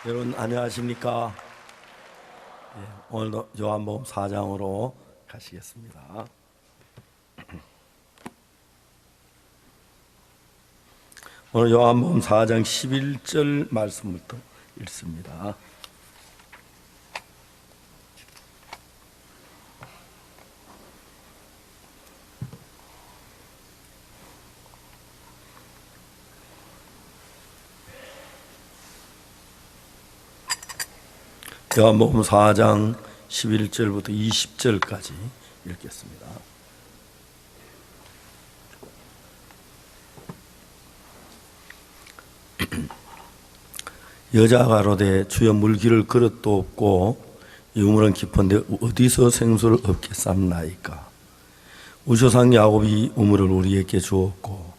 여러분 안녕하십니까? 오늘도 요한복음 4장으로 가시겠습니다. 오늘 요한복음 4장 11절 말씀부터 읽습니다. 요한복음 4장 11절부터 20절까지 읽겠습니다. 여자가 가로되 주여 물기를 그릇도 없고 이 우물은 깊은데 어디서 생수를 얻게 쌈나이까. 우조상 야곱이 우물을 우리에게 주었고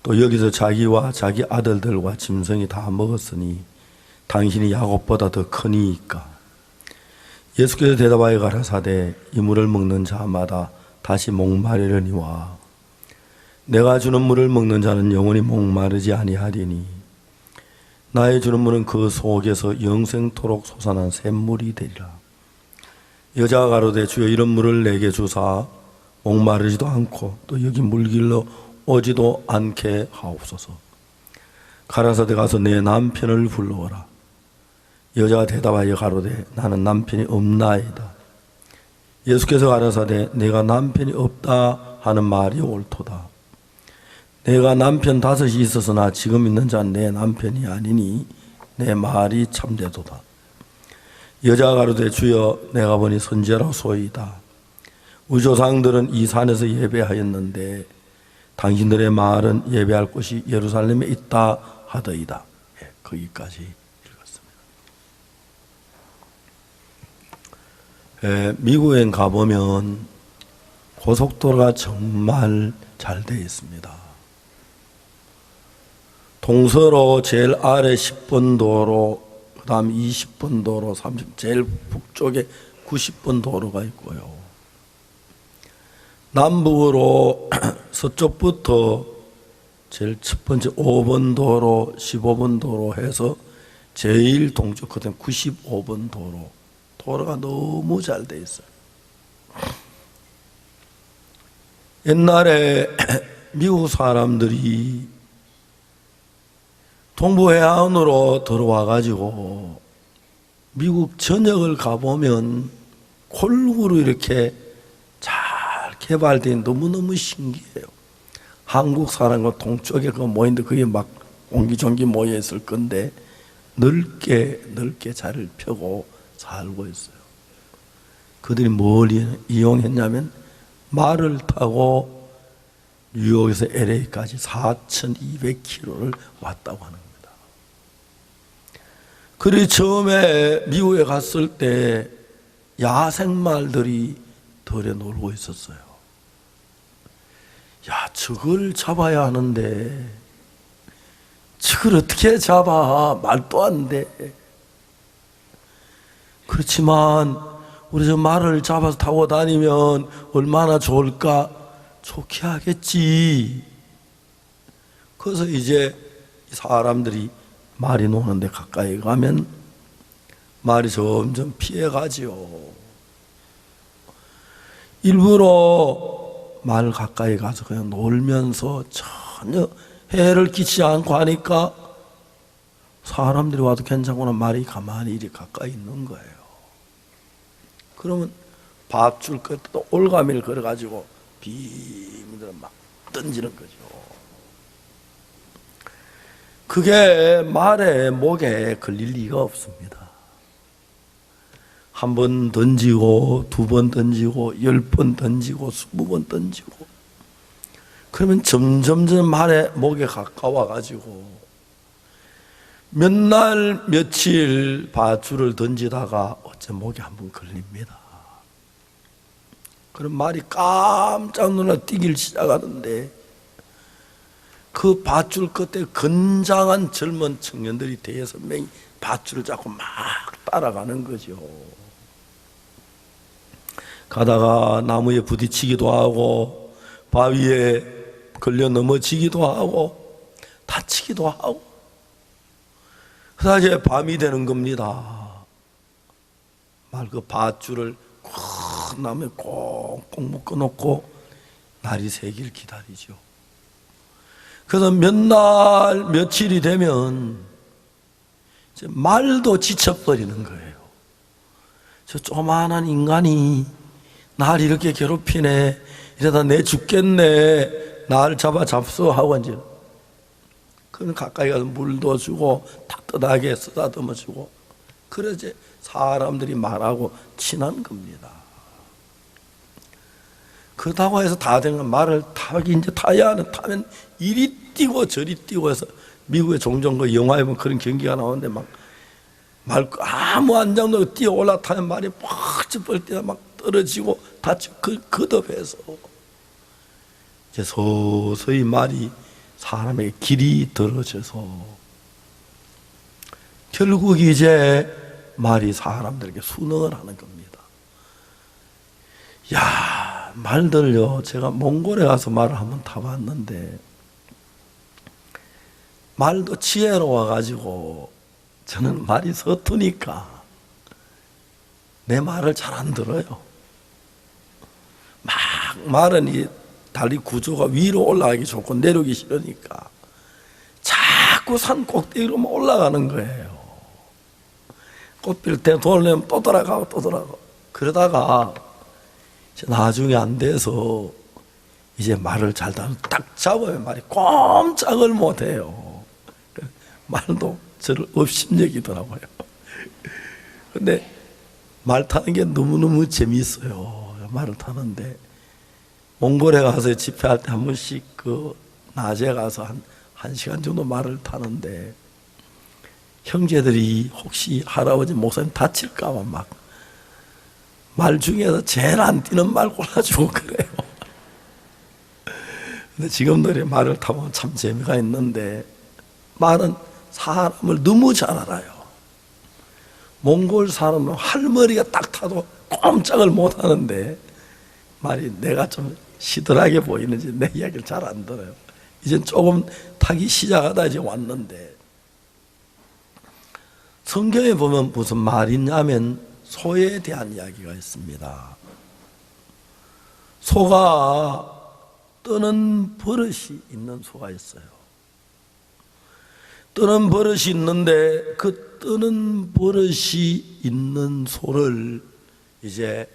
또 여기서 자기와 자기 아들들과 짐승이 다 먹었으니 당신이 야곱보다 더 크니이까. 예수께서 대답하여 가라사대 이 물을 먹는 자마다 다시 목마르려니와 내가 주는 물을 먹는 자는 영원히 목마르지 아니하리니 나의 주는 물은 그 속에서 영생토록 솟아난 샘물이 되리라. 여자가 가로되 주여 이런 물을 내게 주사 목마르지도 않고 또 여기 물길로 오지도 않게 하옵소서. 가라사대 가서 내 남편을 불러오라. 여자가 대답하여 가로되 나는 남편이 없나이다. 예수께서 가라사대 내가 남편이 없다 하는 말이 옳도다. 내가 남편 5이 있었으나 지금 있는 자는 내 남편이 아니니 내 말이 참되도다. 여자가 가로되 주여 내가 보니 선지자라 소이다. 우조상들은 이 산에서 예배하였는데 당신들의 말은 예배할 곳이 예루살렘에 있다 하더이다. 거기까지 미국에 가보면 고속도로가 정말 잘 되어 있습니다. 동서로 제일 아래 10번 도로, 그 다음 20번 도로, 제일 북쪽에 90번 도로가 있고요. 남북으로 서쪽부터 제일 첫 번째 5번 도로, 15번 도로 해서 제일 동쪽 끝에 95번 도로. 도로가 너무 잘 돼 있어요. 옛날에 미국 사람들이 동부해안으로 들어와가지고 미국 전역을 가보면 골고루 이렇게 잘 개발된 너무너무 신기해요. 한국 사람과 동쪽에 그 모인데 그게 막 옹기종기 모여 있을 건데 넓게 자리를 펴고 살고 있어요. 그들이 뭘 이용했냐면 말을 타고 뉴욕에서 LA까지 4,200km를 왔다고 하는 겁니다. 그리고 처음에 미국에 갔을 때 야생말들이 들에 놀고 있었어요. 야, 저걸 잡아야 하는데 저걸 어떻게 잡아? 말도 안 돼. 그렇지만 우리 저 말을 잡아서 타고 다니면 얼마나 좋을까? 좋게 하겠지. 그래서 이제 사람들이 말이 노는데 가까이 가면 말이 점점 피해가지요. 일부러 말 가까이 가서 그냥 놀면서 전혀 해를 끼치지 않고 하니까 사람들이 와도 괜찮구나. 말이 가만히 이리 가까이 있는 거예요. 그러면 밧줄 끝에도 올가미를 걸어가지고 빙들 막 던지는 거죠. 그게 말의 목에 걸릴 리가 없습니다. 한 번 던지고 2번 던지고 10번 던지고 20번 던지고 그러면 점점 말의 목에 가까워가지고 몇 날 며칠 밧줄을 던지다가 어째 목에 한번 걸립니다. 그럼 말이 깜짝 놀라 뛰길 시작하는데 그 밧줄 끝에 건장한 젊은 청년들이 대여섯 명이 밧줄을 잡고 막 따라가는 거죠. 가다가 나무에 부딪히기도 하고 바위에 걸려 넘어지기도 하고 다치기도 하고 그러다 이제 밤이 되는 겁니다. 말 그 밧줄을 큰 나무에 꽁꽁 묶어놓고 날이 새길 기다리죠. 그래서 몇 날 며칠이 되면 이제 말도 지쳐버리는 거예요. 저 조그마한 인간이 날 이렇게 괴롭히네, 이러다 내 죽겠네, 날 잡소 하고 이제 그럼 가까이 가서 물도 주고 따뜻하게 쓰다듬어 주고, 그래서 사람들이 말하고 친한 겁니다. 그렇다고 해서 다 된 건 말을 이제 타야 하는, 타면 이리 뛰고 저리 뛰고 해서 미국에 종종 그 영화에 보면 그런 경기가 나오는데 막 말 아무 안장도 없이 뛰어 올라타면 말이 팍 ጭ벌 뛰다 막 떨어지고 다치고 거듭해서 이제 서서히 말이 사람에게 길이 들어져서 결국 이제 말이 사람들에게 순응을 하는 겁니다. 야, 말들요, 제가 몽골에 가서 말을 한번 타봤는데 말도 지혜로워 가지고 저는 말이 서투니까 내 말을 잘 안 들어요. 막 말은 이 다리 구조가 위로 올라가기 좋고 내려오기 싫으니까 자꾸 산 꼭대기로만 올라가는 거예요. 꽃필 때 돌려면 또 돌아가고 또 돌아가고, 그러다가 나중에 안 돼서 이제 말을 잘 딱 잡으면 말이 꼼짝을 못해요. 말도 저를 업신여기더라고요. 근데 말 타는 게 너무너무 재미있어요. 말을 타는데 몽골에 가서 집회할 때 한 번씩 그 낮에 가서 한 시간 정도 말을 타는데 형제들이 혹시 할아버지 목사님 다칠까봐 막 말 중에서 제일 안 뛰는 말 골라주고 그래요. 근데 지금도 말을 타면 참 재미가 있는데 말은 사람을 너무 잘 알아요. 몽골 사람은 할머니가 딱 타도 꼼짝을 못 하는데 말이 내가 좀 시들하게 보이는지 내 이야기를 잘 안 들어요. 이젠 조금 타기 시작하다 이제 왔는데, 성경에 보면 무슨 말이냐면 소에 대한 이야기가 있습니다. 소가 뜨는 버릇이 있는 소가 있어요. 뜨는 버릇이 있는데 그 뜨는 버릇이 있는 소를 이제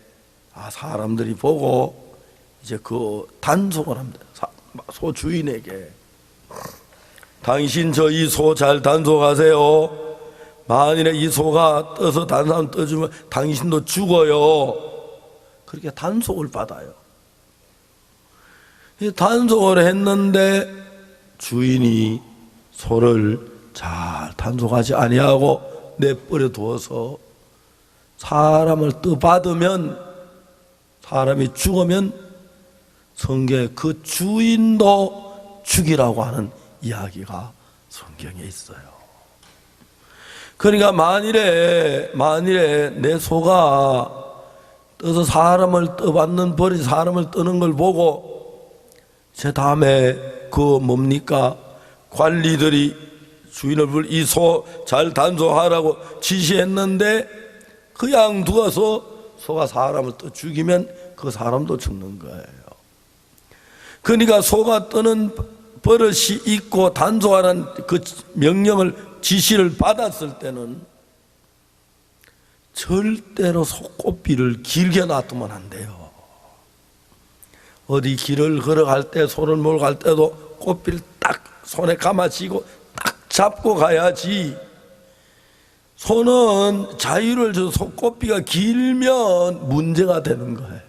사람들이 보고 이제 그 단속을 합니다. 소 주인에게 당신 저 이 소 잘 단속하세요. 만일에 이 소가 떠서 다른 사람 떠주면 당신도 죽어요. 그렇게 단속을 받아요. 단속을 했는데 주인이 소를 잘 단속하지 아니하고 내버려 두어서 사람을 떠받으면, 사람이 죽으면 성경에 그 주인도 죽이라고 하는 이야기가 성경에 있어요. 그러니까 만일에 내 소가 떠서 사람을 떠받는 버릇, 사람을 떠는 걸 보고 제 다음에 그 뭡니까? 관리들이 주인을 불러 이 소 잘 단속하라고 지시했는데 그냥 두어서 소가 사람을 또 죽이면 그 사람도 죽는 거예요. 그러니까 소가 떠는 버릇이 있고 단속하라는 그 명령을, 지시를 받았을 때는 절대로 소꽃비를 길게 놔두면 안 돼요. 어디 길을 걸어갈 때, 소를 몰고 갈 때도 꽃비를 딱 손에 감아쥐고 딱 잡고 가야지. 소는 자유를 줘서 소꽃비가 길면 문제가 되는 거예요.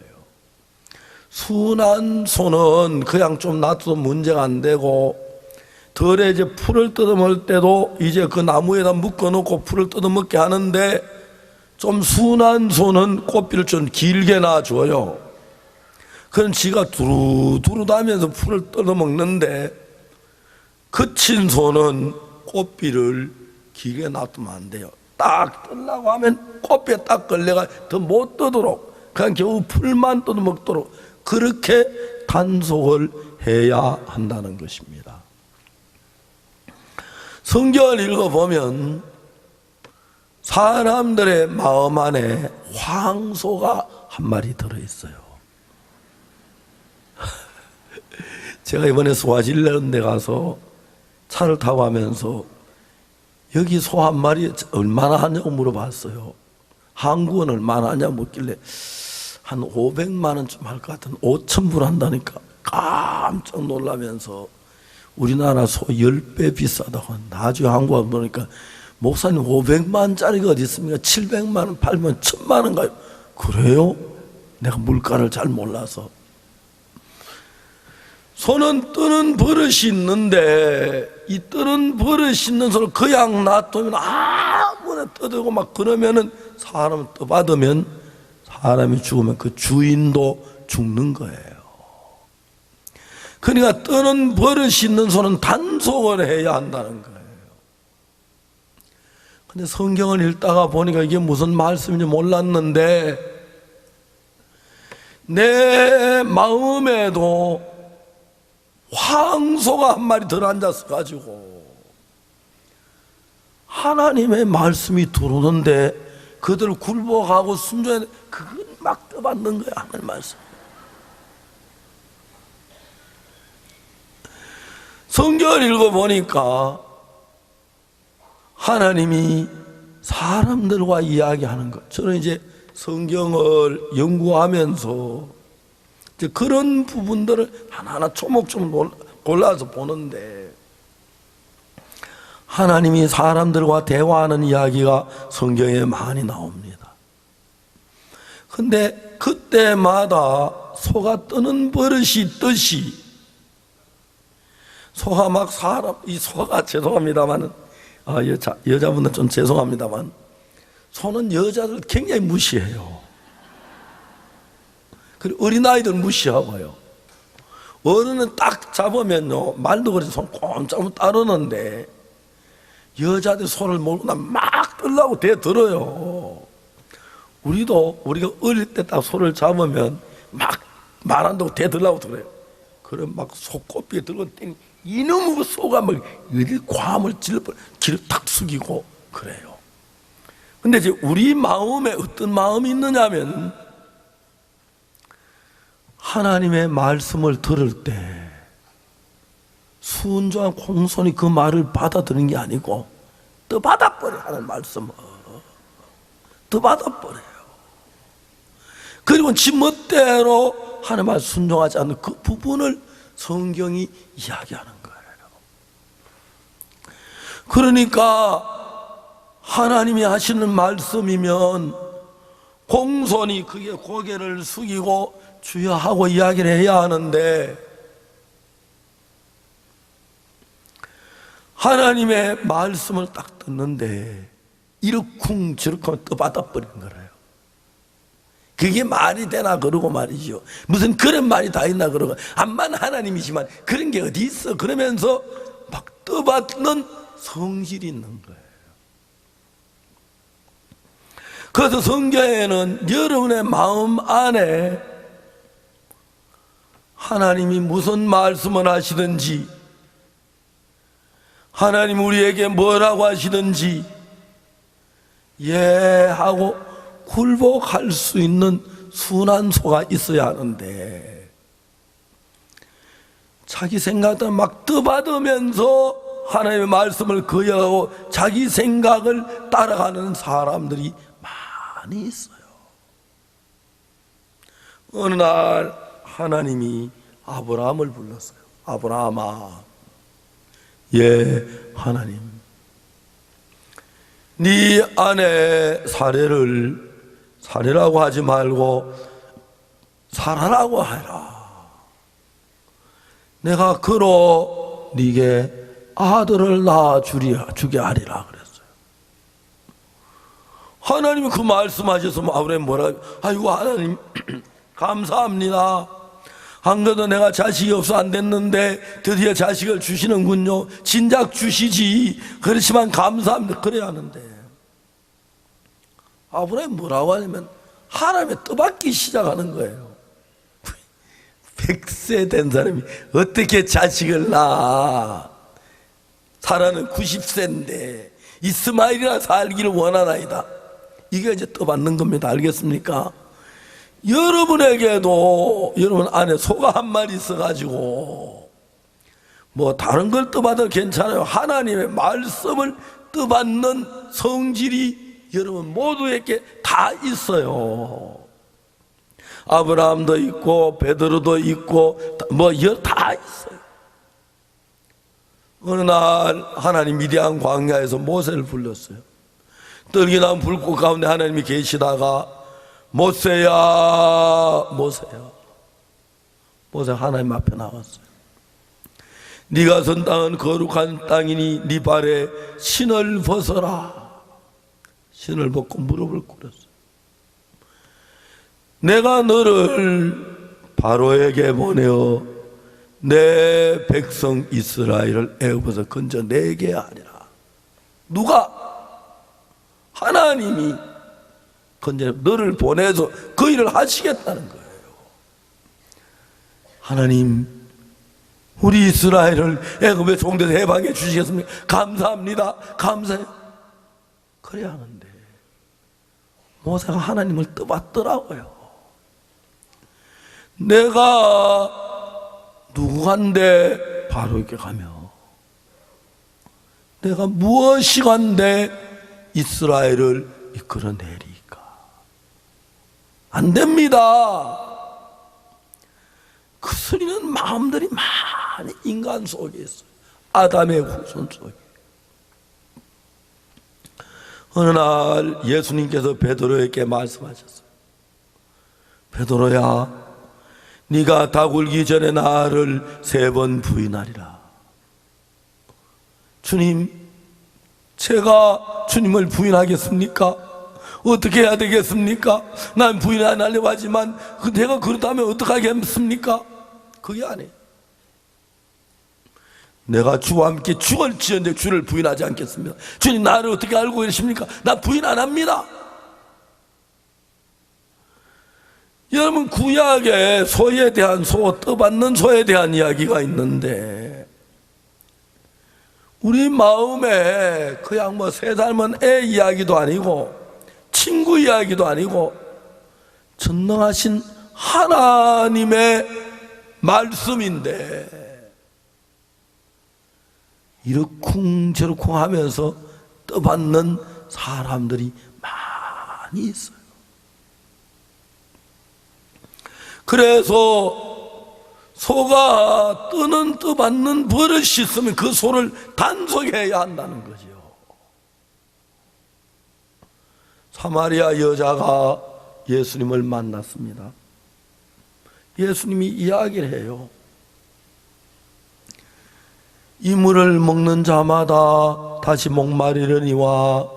순한 소는 그냥 좀 놔둬도 문제가 안 되고, 덜에 이제 풀을 뜯어먹을 때도 이제 그 나무에다 묶어놓고 풀을 뜯어먹게 하는데, 좀 순한 소는 꽃비를 좀 길게 놔줘요. 그럼 지가 두루두루 다니면서 풀을 뜯어먹는데, 그친 소는 꽃비를 길게 놔두면 안 돼요. 딱 뜯으려고 하면 꽃비에 딱 걸려가 더 못 뜯도록, 그냥 겨우 풀만 뜯어먹도록 그렇게 단속을 해야 한다는 것입니다. 성경을 읽어보면 사람들의 마음 안에 황소가 한 마리 들어있어요. 제가 이번에 스와질랜드 데 가서 차를 타고 가면서 여기 소 한 마리 얼마나 하냐고 물어봤어요. 한국은 얼마나 하냐고 묻길래 한 500만 원쯤 할 것 같은 5,000불 한다니까 깜짝 놀라면서 우리나라 소 10배 비싸다고. 나중에 한국 와서 보니까 목사님 500만짜리가 어디 있습니까? 700만 원 팔면 1,000만 원 가요. 그래요? 내가 물가를 잘 몰라서. 소는 뜨는 버릇이 있는데 이 뜨는 버릇이 있는 소를 그냥 놔두면 아무나 떠들고 막 그러면은 사람을 떠받으면 사람이 죽으면 그 주인도 죽는 거예요. 그러니까 뜨는 버릇이 있는 소는 단속을 해야 한다는 거예요. 근데 성경을 읽다가 보니까 이게 무슨 말씀인지 몰랐는데 내 마음에도 황소가 한 마리 들어앉아서 가지고 하나님의 말씀이 들어오는데 그들을 굴복하고 순종해. 그걸 막 떠받는 거야. 하나님 말씀. 성경을 읽어보니까 하나님이 사람들과 이야기하는 것. 저는 이제 성경을 연구하면서 이제 그런 부분들을 하나하나 조목조목 골라서 보는데 하나님이 사람들과 대화하는 이야기가 성경에 많이 나옵니다. 근데 그때마다 소가 뜨는 버릇이 있듯이 소가 막 이 소가 죄송합니다만 여자분들 좀 죄송합니다만 소는 여자들 굉장히 무시해요. 그리고 어린아이들 무시하고요. 어른은 딱 잡으면요 말도 그렇지 손 꼼짝못 따르는데 여자들 손을 몰고 막 들라고 대들어요. 우리가 어릴 때 딱 손을 잡으면 막 말한다고 대들라고 들어요. 그럼 막 소꼬비에 들고 땡 이놈의 소가 막 어디 괌을 길을 탁 숙이고 그래요. 근데 이제 우리 마음에 어떤 마음이 있느냐면 하나님의 말씀을 들을 때 순종한 공손히 그 말을 받아들이는 게 아니고 떠받아버려요. 하나님 말씀을 떠받아버려요. 그리고 지 멋대로 하나님 말 순종하지 않는 그 부분을 성경이 이야기하는 거예요. 그러니까 하나님이 하시는 말씀이면 공손히 그게 고개를 숙이고 주여 하고 이야기를 해야 하는데 하나님의 말씀을 딱 듣는데 이렇쿵 저렇쿵 떠받아버리는 거래요. 그게 말이 되나 그러고 말이죠. 무슨 그런 말이 다 있나 그러고 암만 하나님이지만 그런 게 어디 있어 그러면서 막 떠받는 성질이 있는 거예요. 그래서 성경에는 여러분의 마음 안에 하나님이 무슨 말씀을 하시든지 하나님 우리에게 뭐라고 하시든지 예 하고 굴복할 수 있는 순한 소가 있어야 하는데 자기 생각대로 막 떠받으면서 하나님의 말씀을 거역하고 자기 생각을 따라가는 사람들이 많이 있어요. 어느 날 하나님이 아브라함을 불렀어요. 아브라함아, 예 하나님, 네 아내 사례라고 하지 말고 사라라고 해라. 내가 그로 네게 아들을 낳아주게 하리라 그랬어요. 하나님이 그 말씀하셔서 아브라함이 뭐라, 아이고 하나님 감사합니다. 한 번도 내가 자식이 없어 안 됐는데 드디어 자식을 주시는군요. 진작 주시지. 그렇지만 감사합니다. 그래야 하는데 아브라함이 뭐라고 하냐면 하나님의 떠받기 시작하는 거예요. 100세 된 사람이 어떻게 자식을 낳아? 사라는 90세인데 이스마엘이나 살기를 원하나이다. 이게 이제 떠받는 겁니다. 알겠습니까? 여러분에게도 여러분 안에 소가 한 마리 있어가지고 뭐 다른 걸 떠받아도 괜찮아요. 하나님의 말씀을 떠받는 성질이 여러분 모두에게 다 있어요. 아브라함도 있고 베드로도 있고 뭐 다 있어요. 어느 날 하나님 미디안 광야에서 모세를 불렀어요. 떨기나무 불꽃 가운데 하나님이 계시다가 모세야 모세야. 모세 하나님 앞에 나왔어요. 네가 선 땅은 거룩한 땅이니 네 발에 신을 벗어라. 신을 벗고 무릎을 꿇었어요. 내가 너를 바로에게 보내어 내 백성 이스라엘을 애굽에서 건져 내게 하리라. 누가? 하나님이 건져 너를 보내서 그 일을 하시겠다는 거예요. 하나님, 우리 이스라엘을 애굽의 종대에서 해방해 주시겠습니까? 감사합니다. 감사해요. 그래야 하는데 모세가 하나님을 떠받더라고요. 내가 누구간데 바로 이렇게 가며 내가 무엇이간데 이스라엘을 이끌어내리까? 안 됩니다. 그 소리는 마음들이 많이 인간 속에 있어요. 아담의 후손 속에. 어느 날 예수님께서 베드로에게 말씀하셨어요. 베드로야, 네가 닭 울기 전에 나를 3번 부인하리라. 주님, 제가 주님을 부인하겠습니까? 어떻게 해야 되겠습니까? 난 부인 안 하려고 하지만 내가 그렇다면 어떻게 하겠습니까? 그게 아니에요. 내가 주와 함께 죽을지언정 주를 부인하지 않겠습니다. 주님, 나를 어떻게 알고 계십니까? 나 부인 안 합니다. 여러분, 구약에 소에 대한 떠받는 소에 대한 이야기가 있는데 우리 마음에 그냥 뭐 3살만 애 이야기도 아니고 친구 이야기도 아니고 전능하신 하나님의 말씀인데 이러쿵저러쿵 하면서 떠받는 사람들이 많이 있어요. 그래서 소가 떠받는 버릇이 있으면 그 소를 단속해야 한다는 거죠. 사마리아 여자가 예수님을 만났습니다. 예수님이 이야기를 해요. 이 물을 먹는 자마다 다시 목마르려니와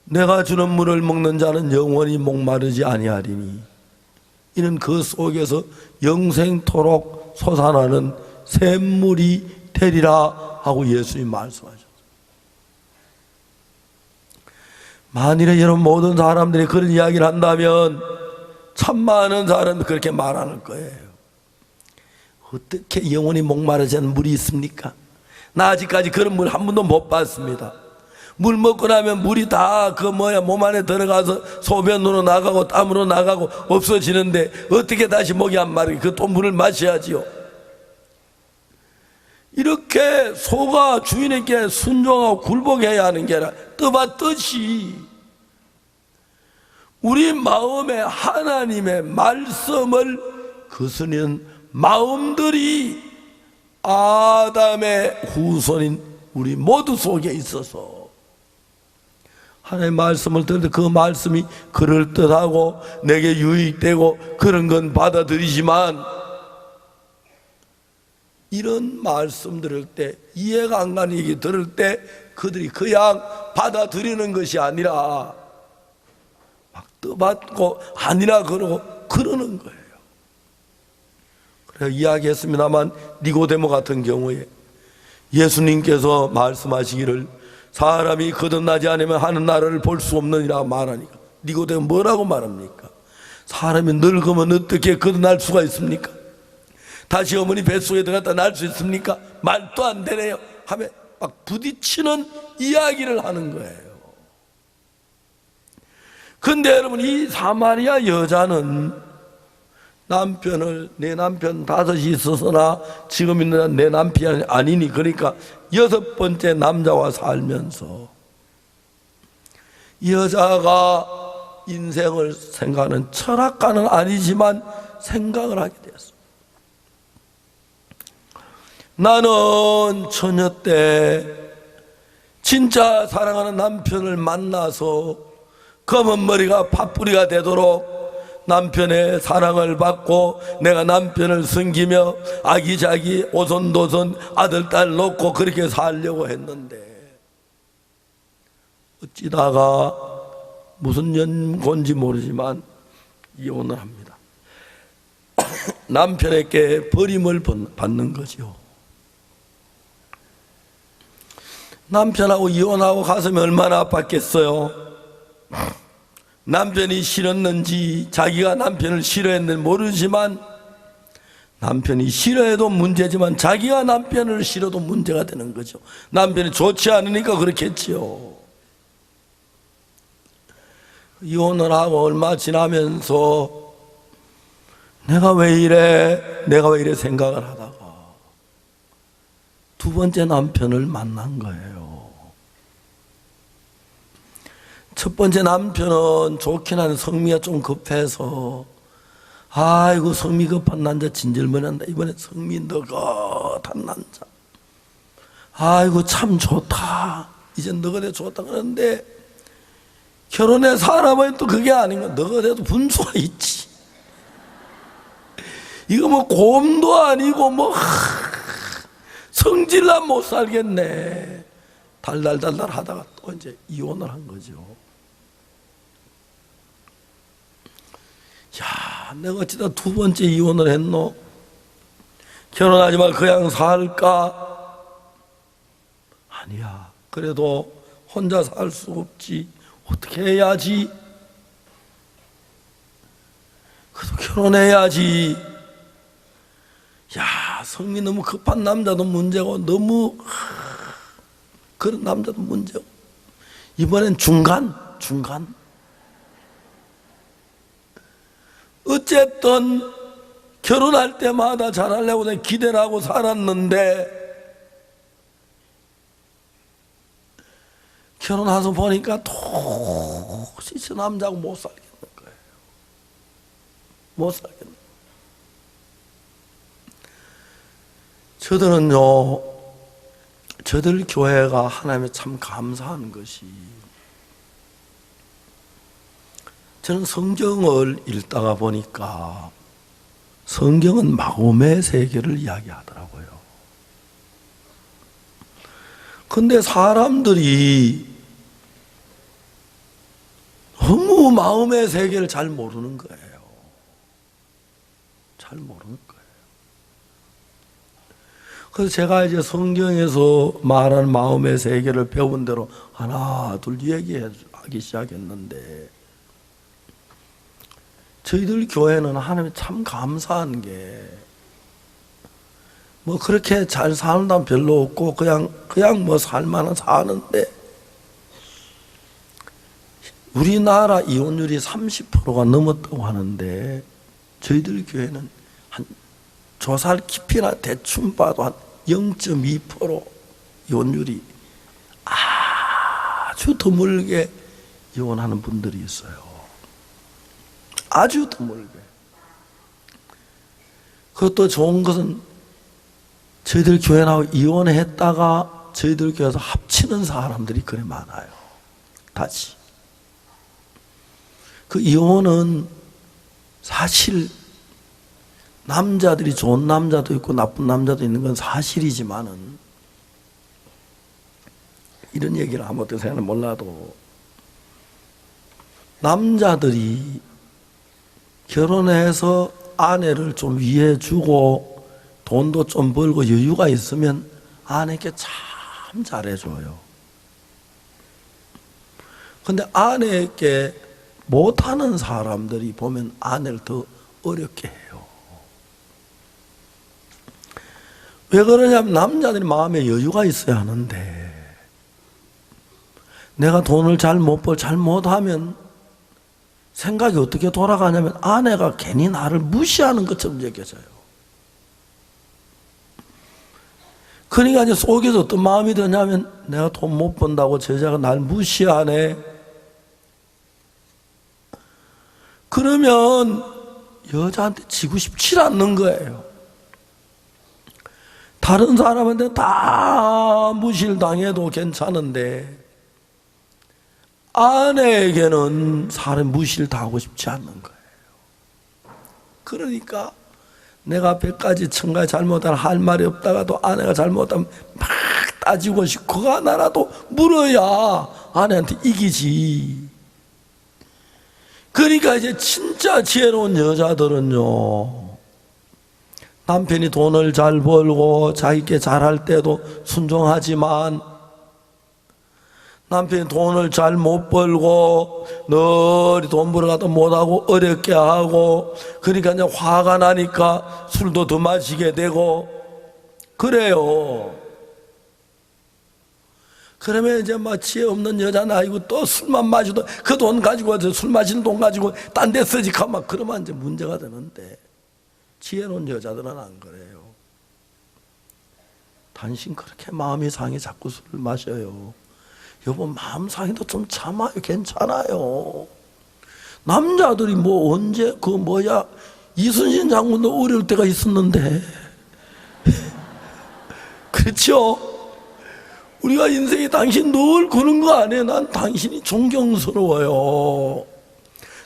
내가 주는 물을 먹는 자는 영원히 목마르지 아니하리니 이는 그 속에서 영생토록 솟아나는 샘물이 되리라 하고 예수님이 말씀하셨어요. 만일에 여러분 모든 사람들이 그런 이야기를 한다면 참 많은 사람들이 그렇게 말하는 거예요. 어떻게 영원히 목마르지 않은 물이 있습니까? 나 아직까지 그런 물 한 번도 못 봤습니다. 물 먹고 나면 물이 다 몸 안에 들어가서 소변으로 나가고 땀으로 나가고 없어지는데 어떻게 다시 목이 안 마르게 그 또 물을 마셔야지요. 이렇게 소가 주인에게 순종하고 굴복해야 하는 게 아니라 떠받듯이 우리 마음에 하나님의 말씀을 거스르는 마음들이 아담의 후손인 우리 모두 속에 있어서 하나님의 말씀을 들을 때 그 말씀이 그럴듯하고 내게 유익되고 그런 건 받아들이지만 이런 말씀 들을 때 이해가 안 가는 얘기 들을 때 그들이 그냥 받아들이는 것이 아니라 막 떠받고 아니라 그러는 거예요. 그래서 이야기했습니다만 니고데모 같은 경우에 예수님께서 말씀하시기를 사람이 거듭나지 않으면 하는 나라를 볼 수 없느니라 말하니까 니고데모 뭐라고 말합니까? 사람이 늙으면 어떻게 거듭날 수가 있습니까? 다시 어머니 뱃속에 들어갔다 날 수 있습니까? 말도 안 되네요 하며 막 부딪히는 이야기를 하는 거예요. 근데 여러분, 이 사마리아 여자는 남편을, 내 남편 5이 있어서나 지금 있는 내 남편이 아니니, 그러니까 6번째 남자와 살면서 이 여자가 인생을 생각하는, 철학가는 아니지만 생각을 하게 되었습니다. 나는 처녀 때 진짜 사랑하는 남편을 만나서 검은 머리가 팥뿌리가 되도록 남편의 사랑을 받고 내가 남편을 섬기며 아기자기 오손도손 아들 딸 놓고 그렇게 살려고 했는데, 어찌다가 무슨 연고인지 모르지만 이혼을 합니다. 남편에게 버림을 받는 거죠. 남편하고 이혼하고 가슴이 얼마나 아팠겠어요. 남편이 싫었는지, 자기가 남편을 싫어했는지 모르지만 남편이 싫어해도 문제지만 자기가 남편을 싫어도 문제가 되는 거죠. 남편이 좋지 않으니까 그렇겠지요. 이혼을 하고 얼마 지나면서 내가 왜 이래 생각을 하다가 2번째 남편을 만난 거예요. 첫 번째 남편은 좋긴 한데 성미가 좀 급해서, 아이고 성미 급한 남자 진절머리한다. 이번에 성미 너긋한 남자, 아이고 참 좋다, 이제 너그대 좋다. 그런데 결혼해 사람은 또 그게 아닌 거야. 너그대도 분수가 있지. 이거 뭐 곰도 아니고 뭐 성질난 못 살겠네. 달달달달 하다가 또 이제 이혼을 한 거죠. 야, 내가 어찌다 2번째 이혼을 했노? 결혼하지 말고 그냥 살까? 아니야, 그래도 혼자 살 수 없지. 어떻게 해야지? 그래도 결혼해야지. 야, 성미 너무 급한 남자도 문제고, 너무 그런 남자도 문제고, 이번엔 중간. 어쨌든 결혼할 때마다 잘하려고 내가 기대를 하고 살았는데, 결혼해서 보니까 도저히 저 남자하고 못 살겠는 거예요. 못 살겠는 거예요. 저들 교회가 하나님의 참 감사한 것이, 저는 성경을 읽다가 보니까 성경은 마음의 세계를 이야기하더라고요. 근데 사람들이 너무 마음의 세계를 잘 모르는 거예요. 잘 모르는 거예요. 그래서 제가 이제 성경에서 말하는 마음의 세계를 배운 대로 하나 둘 얘기하기 시작했는데, 저희들 교회는 하나님 참 감사한 게, 뭐 그렇게 잘 사는 사람 별로 없고 그냥 뭐 살만은 사는데, 우리나라 이혼율이 30%가 넘었다고 하는데 저희들 교회는 한 조사를 깊이나 대충 봐도 한 0.2% 이혼율이 아주 드물게 이혼하는 분들이 있어요. 아주 드물게. 그것도 좋은 것은 저희들 교회하고 이혼했다가 저희들 교회에서 합치는 사람들이 그래 많아요. 다시. 그 이혼은 사실 남자들이 좋은 남자도 있고 나쁜 남자도 있는 건 사실이지만은, 이런 얘기를 하면 어떻게 생각하는지 몰라도, 남자들이 결혼해서 아내를 좀 위해주고 돈도 좀 벌고 여유가 있으면 아내에게 참 잘해줘요. 근데 아내에게 못하는 사람들이 보면 아내를 더 어렵게 해요. 왜 그러냐면 남자들이 마음에 여유가 있어야 하는데 내가 돈을 잘 못하면 생각이 어떻게 돌아가냐면 아내가 괜히 나를 무시하는 것처럼 여겨져요. 그러니까 이제 속에서 어떤 마음이 드냐면 내가 돈 못 번다고 제자가 날 무시하네. 그러면 여자한테 지고 싶지 않는 거예요. 다른 사람한테 다 무시를 당해도 괜찮은데 아내에게는 사람 무시를 당하고 싶지 않는 거예요. 그러니까 내가 100가지 1000가지 잘못하면 할 말이 없다가도 아내가 잘못하면 막 따지고 싶고 그거 하나라도 물어야 아내한테 이기지. 그러니까 이제 진짜 지혜로운 여자들은요, 남편이 돈을 잘 벌고 자기께 잘할 때도 순종하지만 남편이 돈을 잘 못 벌고 널 돈 벌어가도 못하고 어렵게 하고 그러니까 이제 화가 나니까 술도 더 마시게 되고 그래요. 그러면 이제 막 지혜 없는 여자는 아니고 또 술만 마셔도 그 돈 가지고 술 마시는 돈 가지고 딴 데 쓰지 막 그러면 이제 문제가 되는데 지혜로운 여자들은 안 그래요. 당신 그렇게 마음이 상해 자꾸 술을 마셔요. 여보 마음 상해도 좀 참아요. 괜찮아요. 남자들이 뭐 언제 이순신 장군도 어려울 때가 있었는데 그렇죠? 우리가 인생에 당신 늘 그런 거 아니에요. 난 당신이 존경스러워요.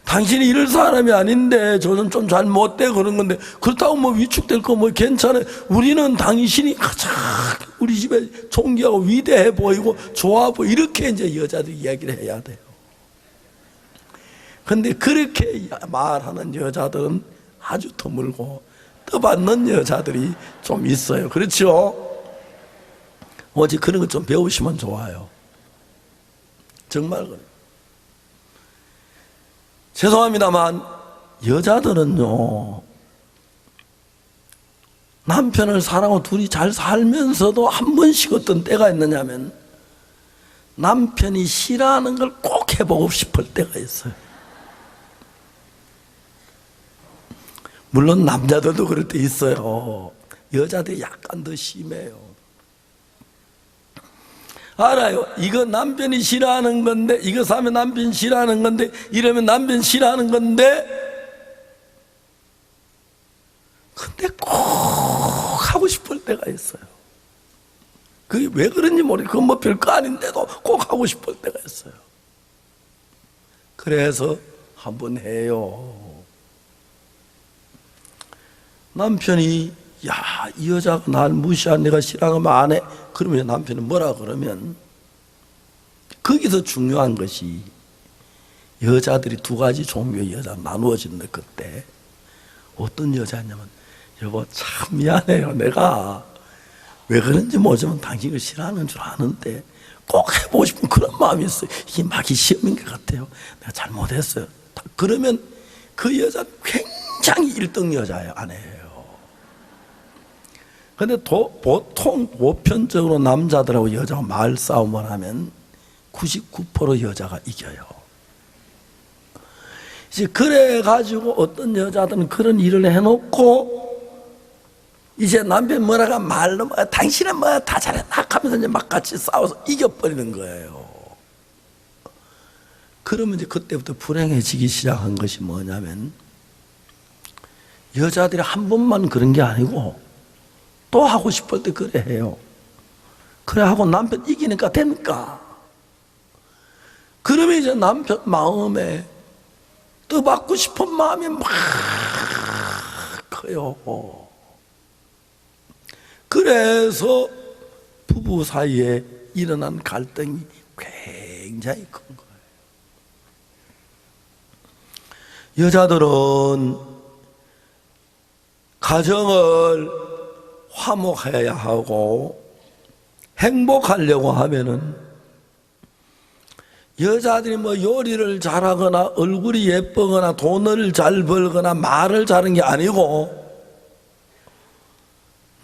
당신이 이럴 사람이 아닌데 저는 좀 잘못돼 그런 건데 그렇다고 뭐 위축될 거 뭐 괜찮아요. 우리는 당신이 가장 우리 집에 존경하고 위대해 보이고 좋아 보이고 이렇게 이제 여자들이 이야기를 해야 돼요. 근데 그렇게 말하는 여자들은 아주 드물고 떠받는 여자들이 좀 있어요. 그렇죠? 오직 그런 거 좀 배우시면 좋아요. 정말 그래요. 죄송합니다만 여자들은요, 남편을 사랑하고 둘이 잘 살면서도 한 번씩 어떤 때가 있느냐면 남편이 싫어하는 걸 꼭 해보고 싶을 때가 있어요. 물론 남자들도 그럴 때 있어요. 여자들이 약간 더 심해요. 알아요. 이거 남편이 싫어하는 건데, 이거 사면 남편 싫어하는 건데, 이러면 남편 싫어하는 건데, 근데 꼭 하고 싶을 때가 있어요. 그게 왜 그런지 모르겠어요. 그건 뭐 별거 아닌데도 꼭 하고 싶을 때가 있어요. 그래서 한번 해요. 남편이 이 여자가 날 무시한 내가 싫어하면 안 해. 그러면 남편은 뭐라 그러면 거기서 중요한 것이 여자들이 두 가지 종류의 여자 나누어지는데 그때 어떤 여자냐면 여보 참 미안해요. 내가 왜 그런지 모르지만 당신을 싫어하는 줄 아는데 꼭 해보고 싶은 그런 마음이 있어요. 이게 막이 시험인 것 같아요. 내가 잘못했어요. 그러면 그 여자는 굉장히 1등 여자예요. 아내예요. 근데 보통 보편적으로 남자들하고 여자가 말싸움을 하면 99% 여자가 이겨요. 이제 그래가지고 어떤 여자들은 그런 일을 해놓고 이제 남편 뭐라가 말로 당신은 뭐 다 잘했나 하면서 이제 막 같이 싸워서 이겨버리는 거예요. 그러면 이제 그때부터 불행해지기 시작한 것이 뭐냐면 여자들이 한 번만 그런 게 아니고 또 하고 싶을 때 그래 해요. 그래 하고 남편 이기니까 되니까. 그러면 이제 남편 마음에 또 받고 싶은 마음이 막 커요. 그래서 부부 사이에 일어난 갈등이 굉장히 큰 거예요. 여자들은 가정을 화목해야 하고 행복하려고 하면은 여자들이 뭐 요리를 잘하거나 얼굴이 예쁘거나 돈을 잘 벌거나 말을 잘하는 게 아니고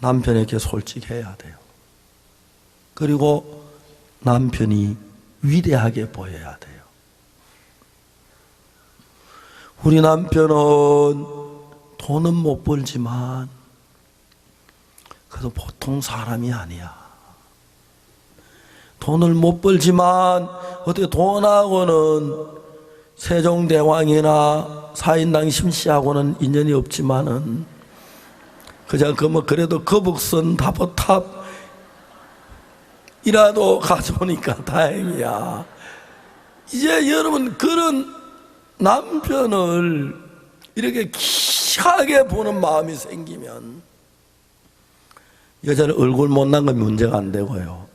남편에게 솔직해야 돼요. 그리고 남편이 위대하게 보여야 돼요. 우리 남편은 돈은 못 벌지만 그래도 보통 사람이 아니야. 돈을 못 벌지만 어떻게 돈하고는 세종대왕이나 사인당 심씨하고는 인연이 없지만은 그래도 거북선 다보탑이라도 가져오니까 다행이야. 이제 여러분 그런 남편을 이렇게 귀하게 보는 마음이 생기면 여자는 얼굴 못난 건 문제가 안 되고요,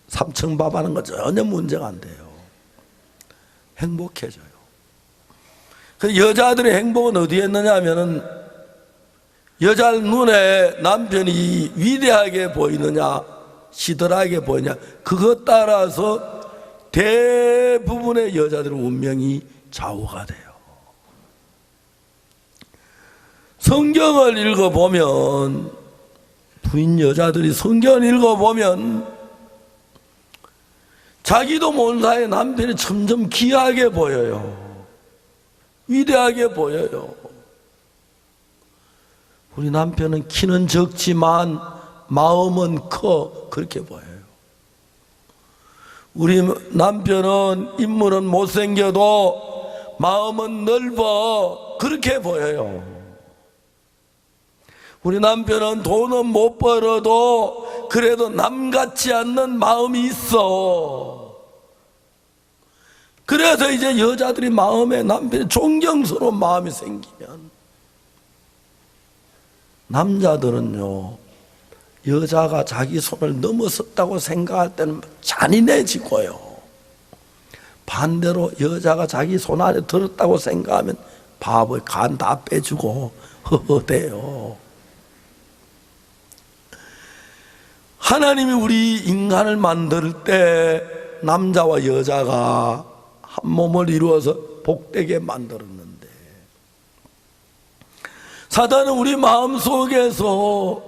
삼층밥 하는 건 전혀 문제가 안 돼요. 행복해져요. 그 여자들의 행복은 어디에 있느냐 하면은 여자 눈에 남편이 위대하게 보이느냐 시들하게 보이느냐 그것 따라서 대부분의 여자들의 운명이 좌우가 돼요. 성경을 읽어보면, 부인 여자들이 성경을 읽어보면 자기도 모르는 사이에 남편이 점점 귀하게 보여요. 위대하게 보여요. 우리 남편은 키는 적지만 마음은 커, 그렇게 보여요. 우리 남편은 인물은 못생겨도 마음은 넓어, 그렇게 보여요. 우리 남편은 돈은 못 벌어도 그래도 남 같지 않는 마음이 있어. 그래서 이제 여자들이 마음에 남편이 존경스러운 마음이 생기면, 남자들은요 여자가 자기 손을 넘어섰다고 생각할 때는 잔인해지고요, 반대로 여자가 자기 손 안에 들었다고 생각하면 바보의 간 다 빼주고 허허대요. 하나님이 우리 인간을 만들 때 남자와 여자가 한 몸을 이루어서 복되게 만들었는데, 사단은 우리 마음속에서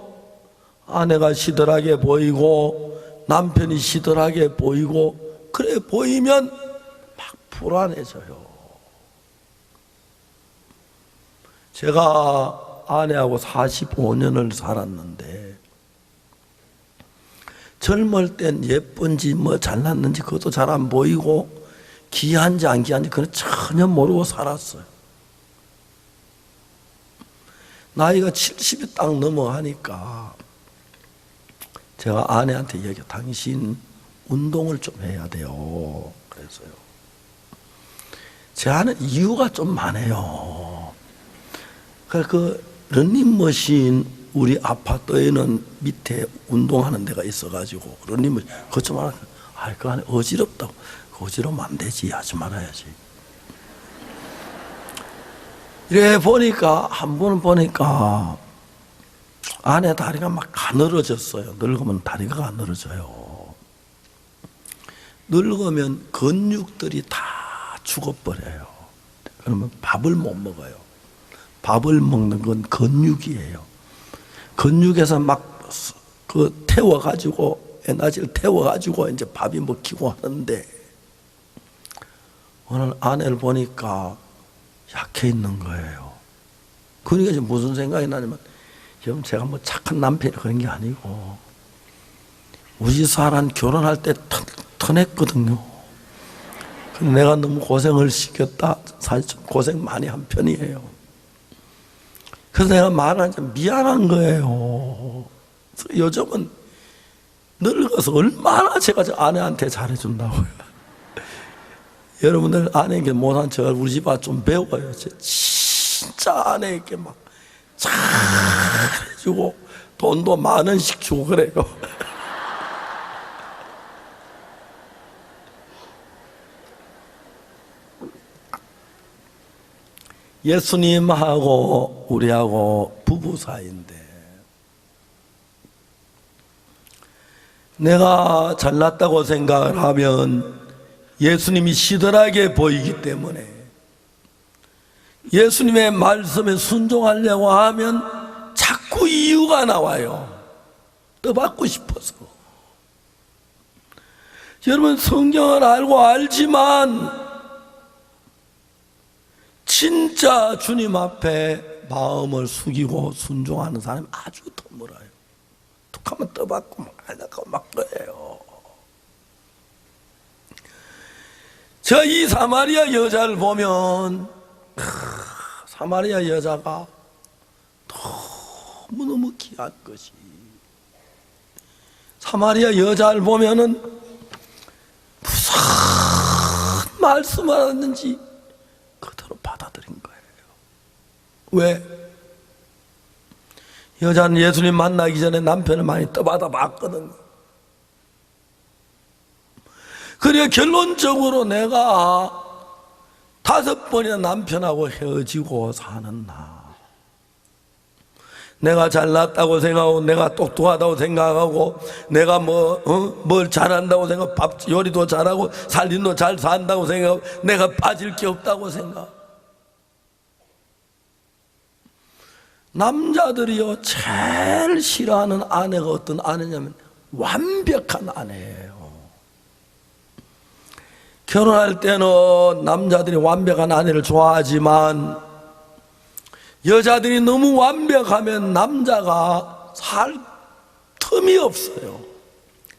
아내가 시들하게 보이고 남편이 시들하게 보이고 그래 보이면 막 불안해져요. 제가 아내하고 45년을 살았는데 젊을 땐 예쁜지 뭐 잘났는지 그것도 잘 안 보이고 귀한지 안 귀한지 그건 전혀 모르고 살았어요. 나이가 70이 딱 넘어가니까 제가 아내한테 얘기해요. 당신 운동을 좀 해야 돼요. 그래서요. 제 아내는 이유가 좀 많아요. 그 러닝머신 우리 아파트에는 밑에 운동하는 데가 있어가지고 러닝머신 그것 좀 하라. 그 안에 어지럽다고. 어지러우면 안 되지. 하지 말아야지. 이래 보니까 한 번 보니까 아내 다리가 막 가늘어졌어요. 늙으면 다리가 가늘어져요. 늙으면 근육들이 다 죽어버려요. 그러면 밥을 못 먹어요. 밥을 먹는 건 근육이에요. 근육에서 막 태워가지고 에너지를 태워가지고 이제 밥이 먹히고 하는데, 오늘 아내를 보니까 약해 있는 거예요. 그러니까 이제 무슨 생각이 나냐면, 여러분 제가 뭐 착한 남편이 그런 게 아니고 우리 사람 결혼할 때 턴했거든요. 근데 내가 너무 고생을 시켰다. 사실 좀 고생 많이 한 편이에요. 그래서 내가 말하자면 미안한 거예요. 요즘은 늙어서 얼마나 제가 저 아내한테 잘해준다고요. 여러분들 아내에게 못한 척을 우리 집 와 좀 배워요. 진짜 아내에게 막 잘해주고 돈도 10,000원씩 주고 그래요. 예수님하고 우리하고 부부 사이인데, 내가 잘났다고 생각을 하면 예수님이 시들하게 보이기 때문에 예수님의 말씀에 순종하려고 하면 자꾸 이유가 나와요. 떠받고 싶어서. 여러분, 성경을 알고 알지만 진짜 주님 앞에 마음을 숙이고 순종하는 사람이 아주 드물어요. 툭하면 떠받고 막 그래요. 저 이 사마리아 여자를 보면 사마리아 여자가 너무너무 귀한 것이, 사마리아 여자를 보면은 무슨 말씀을 하는지 그대로 받아들인 거예요. 왜? 여자는 예수님 만나기 전에 남편을 많이 떠받아 봤거든요. 그래 결론적으로 내가 5번이나 남편하고 헤어지고 사는 나, 내가 잘났다고 생각하고 내가 똑똑하다고 생각하고 내가 뭘 잘한다고 생각하고 밥 요리도 잘하고 살림도 잘 산다고 생각하고 내가 빠질 게 없다고 생각. 남자들이요 제일 싫어하는 아내가 어떤 아내냐면 완벽한 아내예요. 결혼할 때는 남자들이 완벽한 아내를 좋아하지만 여자들이 너무 완벽하면 남자가 살 틈이 없어요.